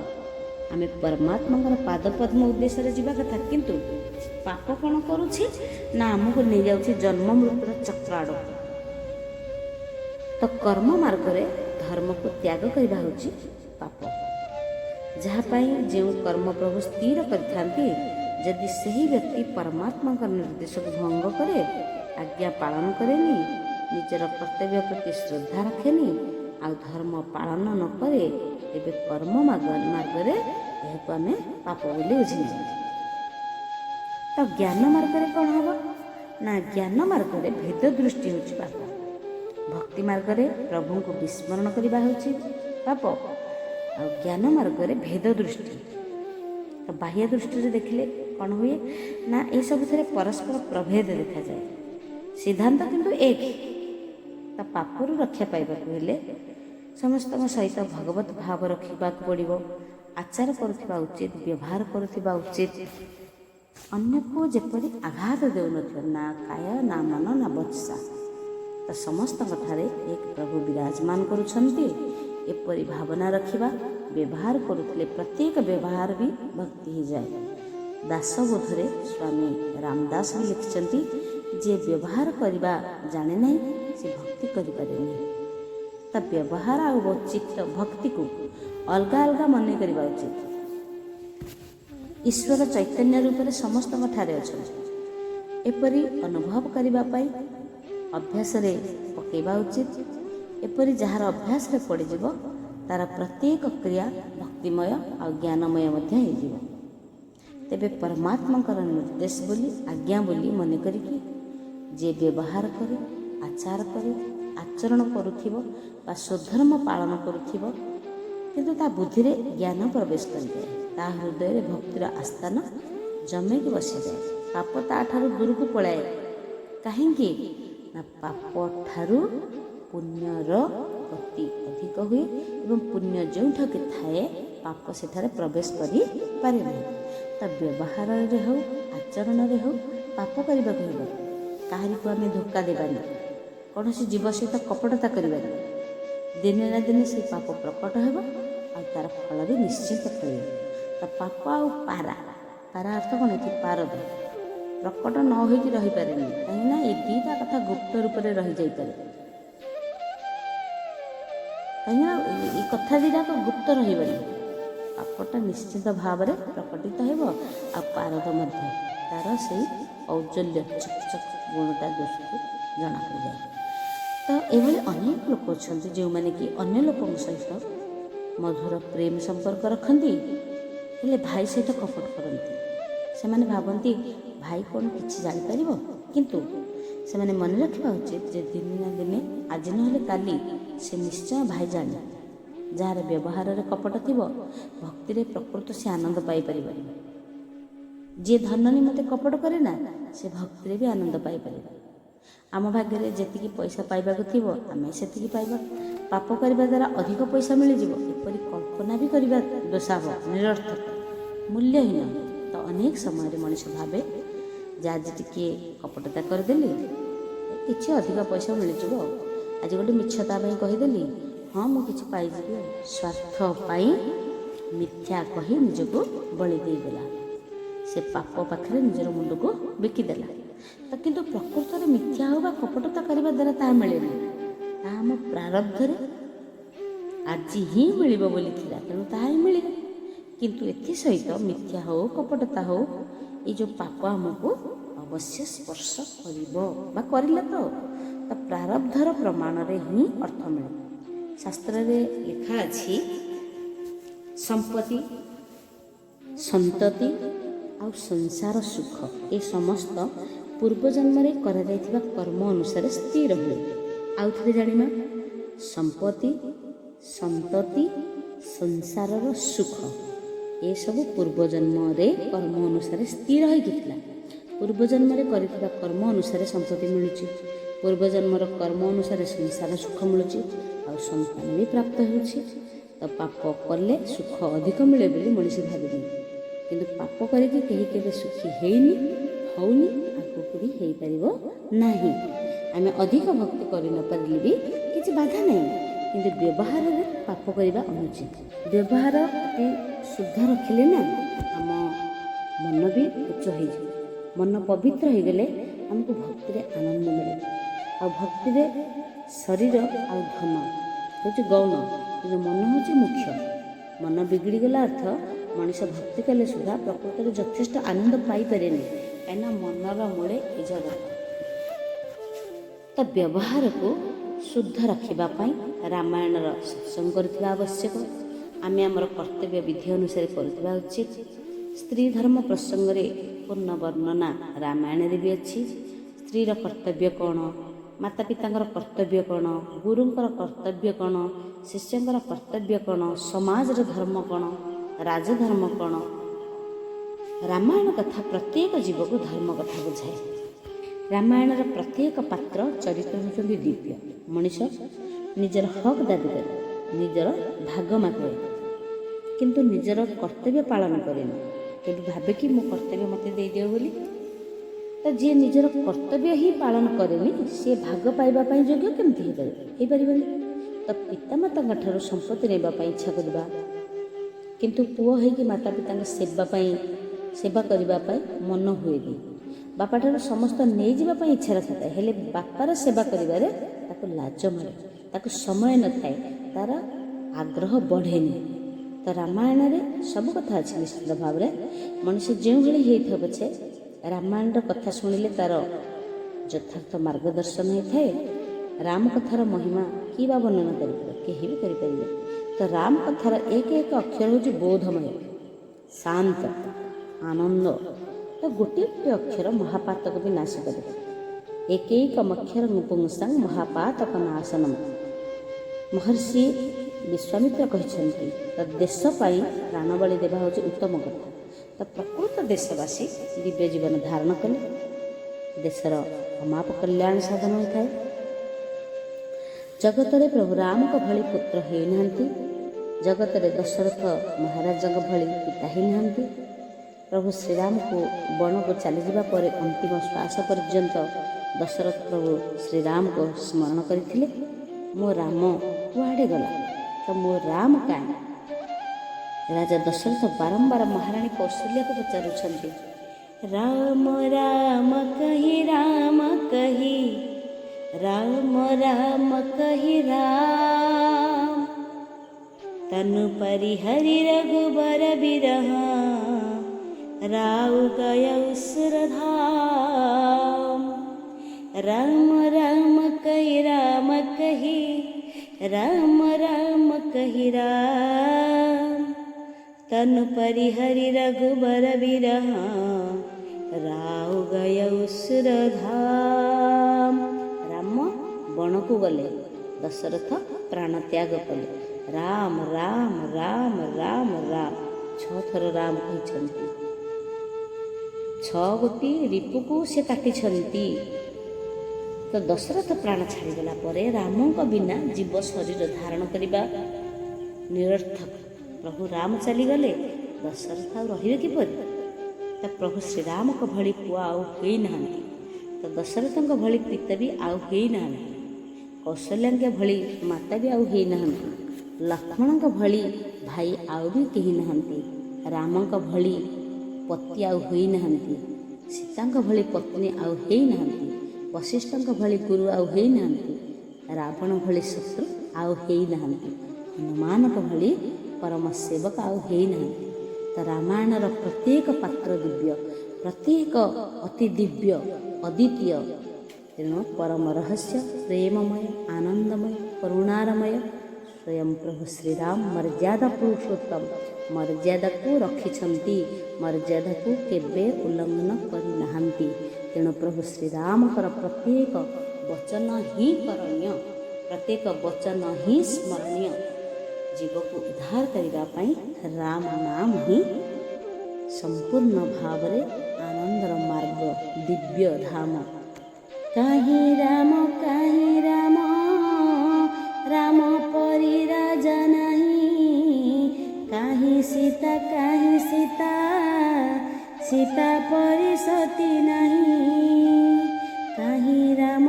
ଆମେ ପରମାତ୍ମାଙ୍କର ପାଦପଦ୍ମ ଉଦ୍ଦେଶ୍ୟରେ ଯିବା କଥା, କିନ୍ତୁ ପାପ କ'ଣ କରୁଛି ନା ଆମକୁ ନେଇଯାଉଛି ଜନ୍ମ ମୃତ୍ୟୁର ଚକ୍ର ଆଡ଼କୁ। ତ କର୍ମ ମାର୍ଗରେ ଧର୍ମକୁ ତ୍ୟାଗ କରିବା ହେଉଛି ପାପ। ଯାହା ପାଇଁ ଯେଉଁ କର୍ମ ପ୍ରଭୁ ସ୍ଥିର କରିଥାନ୍ତି, ଯଦି ସେହି ବ୍ୟକ୍ତି ପରମାତ୍ମାଙ୍କ ନିର୍ଦ୍ଦେଶକୁ ଭଙ୍ଗ କରେ, ଆଜ୍ଞା ପାଳନ କରେନି, ନିଜର କର୍ତ୍ତବ୍ୟ ପ୍ରତି ଶ୍ରଦ୍ଧା ରଖେନି, ଆଉ ଧର୍ମ ପାଳନ ନ କରେ, ତେବେ କର୍ମ ମାର୍ଗରେ ଏହାକୁ ଆମେ ପାପ ବୋଲି ବୁଝିନେବା। ତ ଜ୍ଞାନ ମାର୍ଗରେ କ'ଣ ହେବ ନା, ଜ୍ଞାନ ମାର୍ଗରେ ଭେଦ ଦୃଷ୍ଟି ହେଉଛି ପାପ। ଭକ୍ତି ମାର୍ଗରେ ପ୍ରଭୁଙ୍କୁ ବିସ୍ମରଣ କରିବା ହେଉଛି ପାପ। ଆଉ ଜ୍ଞାନ ମାର୍ଗରେ ଭେଦ ଦୃଷ୍ଟି। ତ ବାହ୍ୟ ଦୃଷ୍ଟିରେ ଦେଖିଲେ କ'ଣ ହୁଏ ନା, ଏସବୁଥିରେ ପରସ୍ପର ପ୍ରଭେଦ ଦେଖାଯାଏ। ସିଦ୍ଧାନ୍ତ କିନ୍ତୁ ଏକ। ତ ପାପରୁ ରକ୍ଷା ପାଇବାକୁ ହେଲେ ସମସ୍ତଙ୍କ ସହିତ ଭଗବତ ଭାବ ରଖିବାକୁ ପଡ଼ିବ। ଆଚାର କରୁଥିବା ଉଚିତ, ବ୍ୟବହାର କରୁଥିବା ଉଚିତ। ଅନ୍ୟକୁ ଯେପରି ଆଘାତ ଦେଉନଥିବ, ନା କାୟ, ନା ମନ, ନା ବଚସା। ତ ସମସ୍ତଙ୍କଠାରେ ଏକ ପ୍ରଭୁ ବିରାଜମାନ କରୁଛନ୍ତି, ଏପରି ଭାବନା ରଖିବା। ବ୍ୟବହାର କରୁଥିଲେ ପ୍ରତ୍ୟେକ ବ୍ୟବହାର ବି ଭକ୍ତି ହେଇଯାଏ। ଦାସବୋଧରେ ସ୍ୱାମୀ ରାମଦାସ ବି ଲେଖିଛନ୍ତି, ଯେ ବ୍ୟବହାର କରିବା ଜାଣେ ନାହିଁ, ସେ ଭକ୍ତି କରିପାରେନି। ତା ବ୍ୟବହାର ଆଉ ଚିତ୍ତ ଭକ୍ତିକୁ ଅଲଗା ଅଲଗା ମନେ କରିବା ଉଚିତ। ଈଶ୍ୱର ଚୈତନ୍ୟ ରୂପରେ ସମସ୍ତଙ୍କ ଠାରେ ଅଛନ୍ତି, ଏପରି ଅନୁଭବ କରିବା ପାଇଁ ଅଭ୍ୟାସରେ ପକାଇବା ଉଚିତ। ଏପରି ଯାହାର ଅଭ୍ୟାସରେ ପଡ଼ିଯିବ, ତାର ପ୍ରତ୍ୟେକ କ୍ରିୟା ଭକ୍ତିମୟ ଆଉ ଜ୍ଞାନମୟ ମଧ୍ୟ ହେଇଯିବ। ତେବେ ପରମାତ୍ମାଙ୍କର ନିର୍ଦ୍ଦେଶ ବୋଲି, ଆଜ୍ଞା ବୋଲି ମନେ କରିକି ଯିଏ ବ୍ୟବହାର କରେ, ଆଚାର କରେ, ଆଚରଣ କରୁଥିବ ବା ସ୍ୱଧର୍ମ ପାଳନ କରୁଥିବ, କିନ୍ତୁ ତା ବୁଦ୍ଧିରେ ଜ୍ଞାନ ପ୍ରବେଶ କରିଯାଏ, ତା ହୃଦୟରେ ଭକ୍ତିର ଆସ୍ଥାନ ଜମେଇକି ବସିଯାଏ। ପାପ ତାଠାରୁ ଦୂରକୁ ପଳାଏ। କାହିଁକି ନା, ପାପ ଠାରୁ ପୁଣ୍ୟର ଗତି ଅଧିକ ହୁଏ ଏବଂ ପୁଣ୍ୟ ଯେଉଁଠାକୁ ଥାଏ, ପାପ ସେଠାରେ ପ୍ରବେଶ କରିପାରେ ନାହିଁ। ତ ବ୍ୟବହାରରେ ହେଉ, ଆଚରଣରେ ହେଉ, ପାପ କରିବାକୁ ହେବ। କାହାରିକୁ ଆମେ ଧୋକା ଦେବାନି, କୌଣସି ଜୀବ ସହିତ କପଟତା କରିବାନି। ଦିନେ ନା ଦିନେ ସେହି ପାପ ପ୍ରକଟ ହେବ ଆଉ ତାର ଫଳ ବି ନିଶ୍ଚିତ ଫଳିବ। ତ ପାପ ଆଉ ପାରା ଅର୍ଥ କ'ଣ? ଏଠି ପାରଦ ପ୍ରକଟ ନ ହୋଇକି ରହିପାରେନି। କାହିଁକିନା ଏ ଦୁଇଟା କଥା ଗୁପ୍ତ ରୂପରେ ରହିଯାଇପାରେ। କାହିଁକିନା ଏ କଥା ଦୁଇଟାକ ଗୁପ୍ତ ରହିବନି। ପାପଟା ନିଶ୍ଚିତ ଭାବରେ ପ୍ରକଟିତ ହେବ, ଆଉ ପାରଦ ମଧ୍ୟ ତାର ସେଇ ଔଜ୍ଜଲ୍ୟ ଚକଚକ ଗୁଣଟା ଦୃଷ୍ଟିକୁ ଜଣାପଡ଼ିଯାଏ। ତ ଏଭଳି ଅନେକ ଲୋକ ଅଛନ୍ତି ଯେଉଁମାନେ କି ଅନ୍ୟ ଲୋକଙ୍କ ସହିତ ମଧୁର ପ୍ରେମ ସମ୍ପର୍କ ରଖନ୍ତି, ହେଲେ ଭାଇ ସହିତ କପଟ କରନ୍ତି। ସେମାନେ ଭାବନ୍ତି ଭାଇ କ'ଣ କିଛି ଜାଣିପାରିବ, କିନ୍ତୁ ସେମାନେ ମନେ ରଖିବା ଉଚିତ ଯେ ଦିନେ ନା ଦିନେ, ଆଜି ନହେଲେ କାଲି, ସେ ନିଶ୍ଚୟ ଭାଇ ଜାଣେ। ଯାହାର ବ୍ୟବହାରରେ କପଟ ଥିବ, ଭକ୍ତିରେ ପ୍ରକୃତ ସେ ଆନନ୍ଦ ପାଇପାରିବନି। ଯିଏ ଧନ ନିମନ୍ତେ କପଟ କରେ ନା, ସେ ଭକ୍ତିରେ ବି ଆନନ୍ଦ ପାଇପାରିବ। ଆମ ଭାଗ୍ୟରେ ଯେତିକି ପଇସା ପାଇବାକୁ ଥିବ, ଆମେ ସେତିକି ପାଇବା। ପାପ କରିବା ଦ୍ୱାରା ଅଧିକ ପଇସା ମିଳିଯିବ, ଏପରି କଳ୍ପନା ବି କରିବା ଦୋଷାବ, ନିରର୍ଥକ, ମୂଲ୍ୟହୀନ। ତ ଅନେକ ସମୟରେ ମଣିଷ ଭାବେ ଯେ ଆଜି ଟିକିଏ କପଟତା କରିଦେଲି, କିଛି ଅଧିକ ପଇସା ମିଳିଯିବ। ଆଜି ଗୋଟେ ମିଛ ତା ପାଇଁ କହିଦେଲି, ହଁ ମୁଁ କିଛି ପାଇଯିବି। ସ୍ୱାର୍ଥ ପାଇଁ ମିଥ୍ୟା କହି ନିଜକୁ ବଳି ଦେଇଦେଲା। ସେ ପାପ ପାଖରେ ନିଜର ମୁଣ୍ଡକୁ ବିକିଦେଲା। ତ କିନ୍ତୁ ପ୍ରକୃତରେ ମିଥ୍ୟା ହେଉ ବା କପଟତା କରିବା ଦ୍ୱାରା ତାହା ମିଳେନି। ତାହା ଆମ ପ୍ରାରବ୍ଧରେ ଆଜି ହିଁ ମିଳିବ ବୋଲି ଥିଲା, ତେଣୁ ତାହା ହିଁ ମିଳିବ। କିନ୍ତୁ ଏଥିସହିତ ମିଥ୍ୟା ହେଉ, କପଟତା ହେଉ, ଏଇ ଯେଉଁ ପାପ ଆମକୁ ଅବଶ୍ୟ ସ୍ପର୍ଶ କରିବ ବା କରିଲା। ତ ପ୍ରାରବ୍ଧର ପ୍ରମାଣରେ ହିଁ ଅର୍ଥ ମିଳେ। ଶାସ୍ତ୍ରରେ ଲେଖା ଅଛି, ସମ୍ପତ୍ତି, ସନ୍ତତି ଆଉ ସଂସାର ସୁଖ, ଏ ସମସ୍ତ ପୂର୍ବଜନ୍ମରେ କରାଯାଇଥିବା କର୍ମ ଅନୁସାରେ ସ୍ଥିର ହୁଏ। ଆଉ ଥରେ ଜାଣିବା, ସମ୍ପତ୍ତି, ସନ୍ତତି, ସଂସାରର ସୁଖ, ଏସବୁ ପୂର୍ବଜନ୍ମରେ କର୍ମ ଅନୁସାରେ ସ୍ଥିର ହୋଇକି ଥିଲା। ପୂର୍ବଜନ୍ମରେ କରିଥିବା କର୍ମ ଅନୁସାରେ ସମ୍ପତ୍ତି ମିଳୁଛି, ପୂର୍ବଜନ୍ମର କର୍ମ ଅନୁସାରେ ସଂସାର ସୁଖ ମିଳୁଛି, ଆଉ ସନ୍ତାନ ବି ପ୍ରାପ୍ତ ହେଉଛି। ତ ପାପ କଲେ ସୁଖ ଅଧିକ ମିଳେ ବୋଲି ମଣିଷ ଭାବିନି, କିନ୍ତୁ ପାପ କରିକି କେହି କେବେ ସୁଖୀ ହେଇନି, ହଉନି, ଆଗକୁ ବି ହେଇପାରିବ ନାହିଁ। ଆମେ ଅଧିକ ଭକ୍ତି କରି ନ ପାରିଲେ ବି କିଛି ବାଧା ନାହିଁ, କିନ୍ତୁ ବ୍ୟବହାରରେ ପାପ କରିବା ଅନୁଚିତ। ବ୍ୟବହାର ଅତି ଶୁଦ୍ଧ ରଖିଲେ ନା, ଆମ ମନ ବି ଉଚ୍ଚ ହେଇଯିବ। ମନ ପବିତ୍ର ହେଇଗଲେ ଆମକୁ ଭକ୍ତିରେ ଆନନ୍ଦ ମିଳେ। ଆଉ ଭକ୍ତିରେ ଶରୀର ଆଉ ଧନ ହେଉଛି ଗୌଣ, କିନ୍ତୁ ମନ ହେଉଛି ମୁଖ୍ୟ। ମନ ବିଗିଡ଼ିଗଲା ଅର୍ଥ ମଣିଷ ଭକ୍ତି କଲେ ସୁଦ୍ଧା ପ୍ରକୃତରେ ଯଥେଷ୍ଟ ଆନନ୍ଦ ପାଇପାରେନି, କାହିଁକିନା ମନର ମୂଳେ ଏ ଜଗତ। ତ ବ୍ୟବହାରକୁ ଶୁଦ୍ଧ ରଖିବା ପାଇଁ ରାମାୟଣର ସତ୍ସଙ୍ଗ କରୁଥିବା ଆବଶ୍ୟକ। ଆମେ ଆମର କର୍ତ୍ତବ୍ୟ ବିଧି ଅନୁସାରେ କରୁଥିବା ଉଚିତ। ସ୍ତ୍ରୀ ଧର୍ମ ପ୍ରସଙ୍ଗରେ ପୂର୍ଣ୍ଣ ବର୍ଣ୍ଣନା ରାମାୟଣରେ ବି ଅଛି। ସ୍ତ୍ରୀର କର୍ତ୍ତବ୍ୟ କ'ଣ, ମାତା ପିତାଙ୍କର କର୍ତ୍ତବ୍ୟ କ'ଣ, ଗୁରୁଙ୍କର କର୍ତ୍ତବ୍ୟ କ'ଣ, ଶିଷ୍ୟଙ୍କର କର୍ତ୍ତବ୍ୟ କ'ଣ, ସମାଜର ଧର୍ମ କ'ଣ, ରାଜଧର୍ମ କ'ଣ। ରାମାୟଣ କଥା ପ୍ରତ୍ୟେକ ଜୀବକୁ ଧର୍ମ କଥା ବୁଝାଏ। ରାମାୟଣର ପ୍ରତ୍ୟେକ ପାତ୍ର ଚରିତ୍ର ହେଉଛନ୍ତି ଦିବ୍ୟ। ମଣିଷ ନିଜର ହକ୍ ଦାବି କରେ, ନିଜର ଭାଗ ମାଗେ, କିନ୍ତୁ ନିଜର କର୍ତ୍ତବ୍ୟ ପାଳନ କରେନି। କେବେ ଭାବେ କି ମୋ କର୍ତ୍ତବ୍ୟ ମୋତେ ଦେଇଦିଅ ବୋଲି। ତ ଯିଏ ନିଜର କର୍ତ୍ତବ୍ୟ ହିଁ ପାଳନ କରେନି, ସିଏ ଭାଗ ପାଇବା ପାଇଁ ଯୋଗ୍ୟ କେମିତି ହେଇପାରିବ? ହେଇପାରିବନି। ତ ପିତାମାତାଙ୍କ ଠାରୁ ସମ୍ପତ୍ତି ନେବା ପାଇଁ ଇଚ୍ଛା କରିବା, କିନ୍ତୁ ପୁଅ ହେଇକି ମାତା ପିତାଙ୍କ ସେବା କରିବା ପାଇଁ ମନ ହୁଏନି। ବାପାଠାରୁ ସମସ୍ତ ନେଇଯିବା ପାଇଁ ଇଚ୍ଛା ରଖିଥାଏ, ହେଲେ ବାପାର ସେବା କରିବାରେ ତାକୁ ଲାଜ ମାରେ, ତାକୁ ସମୟ ନଥାଏ, ତାର ଆଗ୍ରହ ବଢ଼େନି। ତ ରାମାୟଣରେ ସବୁ କଥା ଅଛି। ନିଶ୍ଚିତ ଭାବରେ ମଣିଷ ଯେଉଁଭଳି ହେଇଥିବ ପଛେ ରାମାୟଣର କଥା ଶୁଣିଲେ ତାର ଯଥାର୍ଥ ମାର୍ଗଦର୍ଶନ ହେଇଥାଏ। ରାମ କଥାର ମହିମା କି ବା ବର୍ଣ୍ଣନା କରିପାରିବ? କେହି ବି କରିପାରିବେ। ତ ରାମ କଥାର ଏକ ଏକ ଅକ୍ଷର ହେଉଛି ବୋଧମୟ, ଶାନ୍ତ, ଆନନ୍ଦ। ତ ଗୋଟିଏ ଗୋଟିଏ ଅକ୍ଷର ମହାପାତକ ବି ନାଶ କରିବ। ଏକୈକମକ୍ଷର ପୁଂସାଂ ମହାପାତକ ନାଶନମ୍। ମହର୍ଷି ବିଶ୍ୱାମିତ୍ର କହିଛନ୍ତି, ତ ଦେଶ ପାଇଁ ପ୍ରାଣବଳି ଦେବା ହେଉଛି ଉତ୍ତମ କଥା। ତ ପ୍ରକୃତ ଦେଶବାସୀ ଦିବ୍ୟ ଜୀବନ ଧାରଣ କଲେ ଦେଶର ଅମାପ କଲ୍ୟାଣ ସାଧନ ହୋଇଥାଏ। ଜଗତରେ ପ୍ରଭୁ ରାମଙ୍କ ଭଳି ପୁତ୍ର ହୋଇନାହାନ୍ତି, ଜଗତରେ ଦଶରଥ ମହାରାଜଙ୍କ ଭଳି ପିତା ହୋଇନାହାନ୍ତି। ପ୍ରଭୁ ଶ୍ରୀରାମକୁ ବଣକୁ ଚାଲିଯିବା ପରେ ଅନ୍ତିମ ଶ୍ୱାସ ପର୍ଯ୍ୟନ୍ତ ଦଶରଥ ପ୍ରଭୁ ଶ୍ରୀରାମକୁ ସ୍ମରଣ କରିଥିଲେ। ମୋ ରାମ କୁଆଡ଼େ ଗଲା? ତ ମୋ ରାମ କାହିଁ? ରାଜା ଦଶରଥ ବାରମ୍ବାର ମହାରାଣୀ କୌଶଲ୍ୟାକୁ ପଚାରୁଛନ୍ତି, ରାମ ରାମ କହି ରାମ କହି, ରାମ ରାମ କହି ରାମ, ତନୁ ପରିହରି ରଘୁबर ବିରହ, राउ गय उसुर धाम। राम राम कहि राम कहि, राम राम कहि राम, तनु परिहरि रघुबर बिरह, राउ गय उसुर धाम। राम बण को गले, दशरथ प्राण त्याग कले। राम राम राम राम राम 6 थर राम कहते। 6 गोटी रिपुको से काटिछंती। तो दशरथ प्राण छाड़ीगला परे रामଙ୍କ बिना जीव शरीर धारण करने निरर्थक। प्रभु राम चलीगले दशरथ आ रही किपरि? तो प्रभु श्रीराम को भली पुआ आउ होई नाहंती, तो दशरथ भली पिता भी आउ होई नाहंती, कौशल्या भली माता भी आउ होई नाहंती, लक्ष्मण भली भाई आउ भी कही नाहंती, राम भली पति आउ होई नाहंती, सीता भली पत्नी आउ होई नाहंती, वशिष्ठ भली गुरु आउ होई नाहंती, रावण भली शत्रु आउ होई नाहंती, हनुमान भली परम सेवक आउ होई नाहंती। तो रामायणर प्रत्येक पात्र दिव्य, प्रत्येक अति दिव्य अद्वितीय, तेणु परम रहस्य प्रेममय आनंदमय करुणारमय स्वयं प्रभु श्रीराम मर्यादा पुरुषोत्तम मर्यादा को रखिछंती, मर्यादा को केबे उल्लंघन करि नाहंती। तेणु प्रभु श्रीरामकर प्रत्येक वचन ही करणीय, प्रत्येक वचन ही स्मरणीय। जीव को उद्धार करने राम नाम ही संपूर्ण भाव आनंदर मार्ग दिव्य धाम। कहीं राम राम परी राजा नहीं, कहीं सीता सीता परी सती नहीं, कहीं राम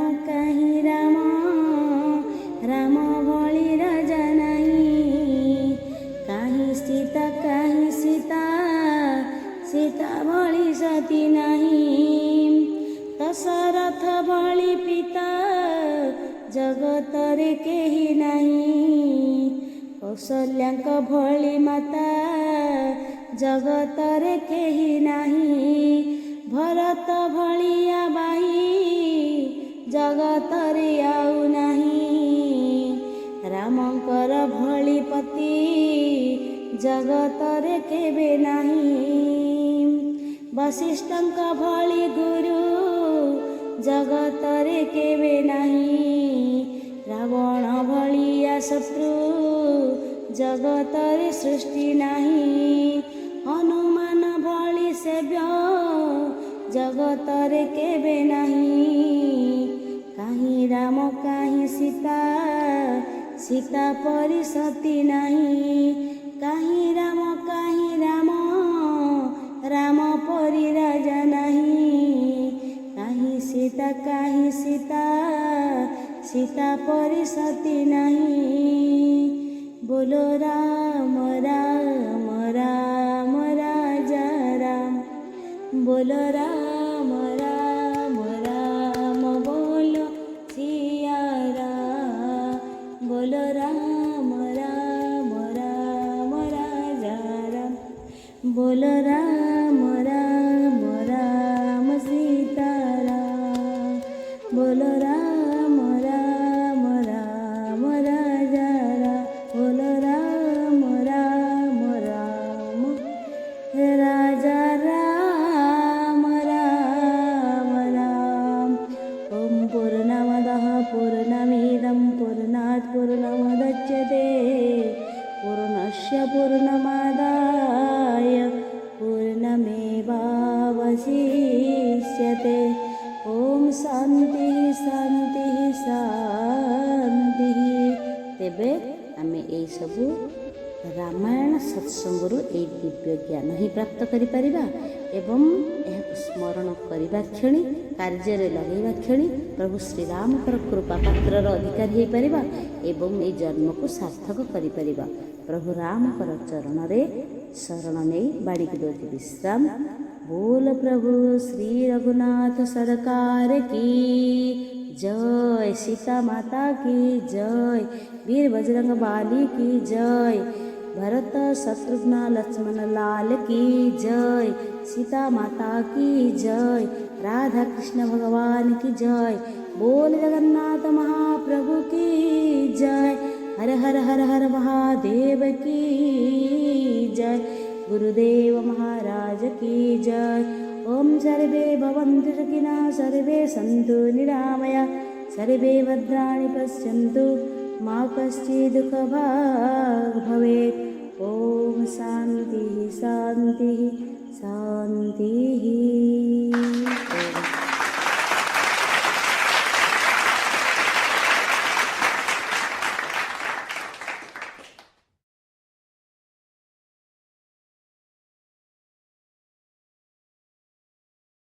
राम भली राजा नहीं, कहीं सीता सीता भली सती नहीं, दशरथ भली पिता जगत रे केही नहीं, କୌଶଲ୍ୟାଙ୍କ ଭଳି ମାତା ଜଗତରେ କେହି ନାହିଁ। ଭରତ ଭଳିଆ ବାହି ଜଗତରେ ଆଉ ନାହିଁ। ରାମଙ୍କର ଭଳି ପତି ଜଗତରେ କେବେ ନାହିଁ। ବଶିଷ୍ଠଙ୍କ ଭଳି ଗୁରୁ ଜଗତରେ କେବେ ନାହିଁ। ରାବଣ ଭଳିଆ ଶତ୍ରୁ ଜଗତରେ ସୃଷ୍ଟି ନାହିଁ। ହନୁମାନ ଭଳି ସେବ୍ୟ ଜଗତରେ କେବେ ନାହିଁ। କାହିଁ ରାମ କାହିଁ ସୀତା, ସୀତା ପରି ସତୀ ନାହିଁ। କାହିଁ ରାମ କାହିଁ ରାମ, ରାମ ପରି ରାଜା ନାହିଁ। କାହିଁ ସୀତା କାହିଁ ସୀତା, ସୀତା ପରି ସତୀ ନାହିଁ। ବୋଲୋ ରାମ ରାମ ରାମ ରାଜା ରାମ, ବୋଲୋ ରାମ ରାମ ରାମ ବୋଲୋ ସିया राम, बोलो राम राम राम राजा राम, बोलो राम राम राम सीता राम, बोलो राम राम राम राजा राम, बोलो राम राम राम राजा राम राम राम। ओम पूर्णमदः पूर्णमिदं पूर्णात् पूर्णमुदच्यते पूर्णस्य पूर्णमादाय पूर्णमेवावशिष्यते। ओम शांति शांति शांति। तेबे आमे एई सबु रामायण सत्संगरु एई दिव्य ज्ञान ही प्राप्त करि परिबा एवं एहाको स्मरण करिबा क्षणी कार्य लगेगा क्षणी प्रभु श्रीरामकर कृपा पात्रर अधिकारी हो पारिबा एवं ए जन्म को सार्थक करि परिबा। प्रभु रामकर चरण रे शरण नहीं बाड़ी की दोती विश्राम। बोल प्रभु श्री रघुनाथ सरकार की जय, सीता माता की जय, वीर बजरंग बाली की जय, भरत शत्रुघ्न लक्ष्मण लाल की जय, सीता माता की जय, राधा कृष्ण भगवान की जय। बोल जगन्नाथ महाप्रभु की जय। हर हर हर हर महादेव की जय। गुरुदेव महाराज की जय। ओम सर्वे भवन्तु सुखिनः, सर्वे सन्तु निरामया, सर्वे भद्राणि पश्यन्तु, मा कश्चित् दुःखभाग् भवेत्। ओम शांति शांति शांति।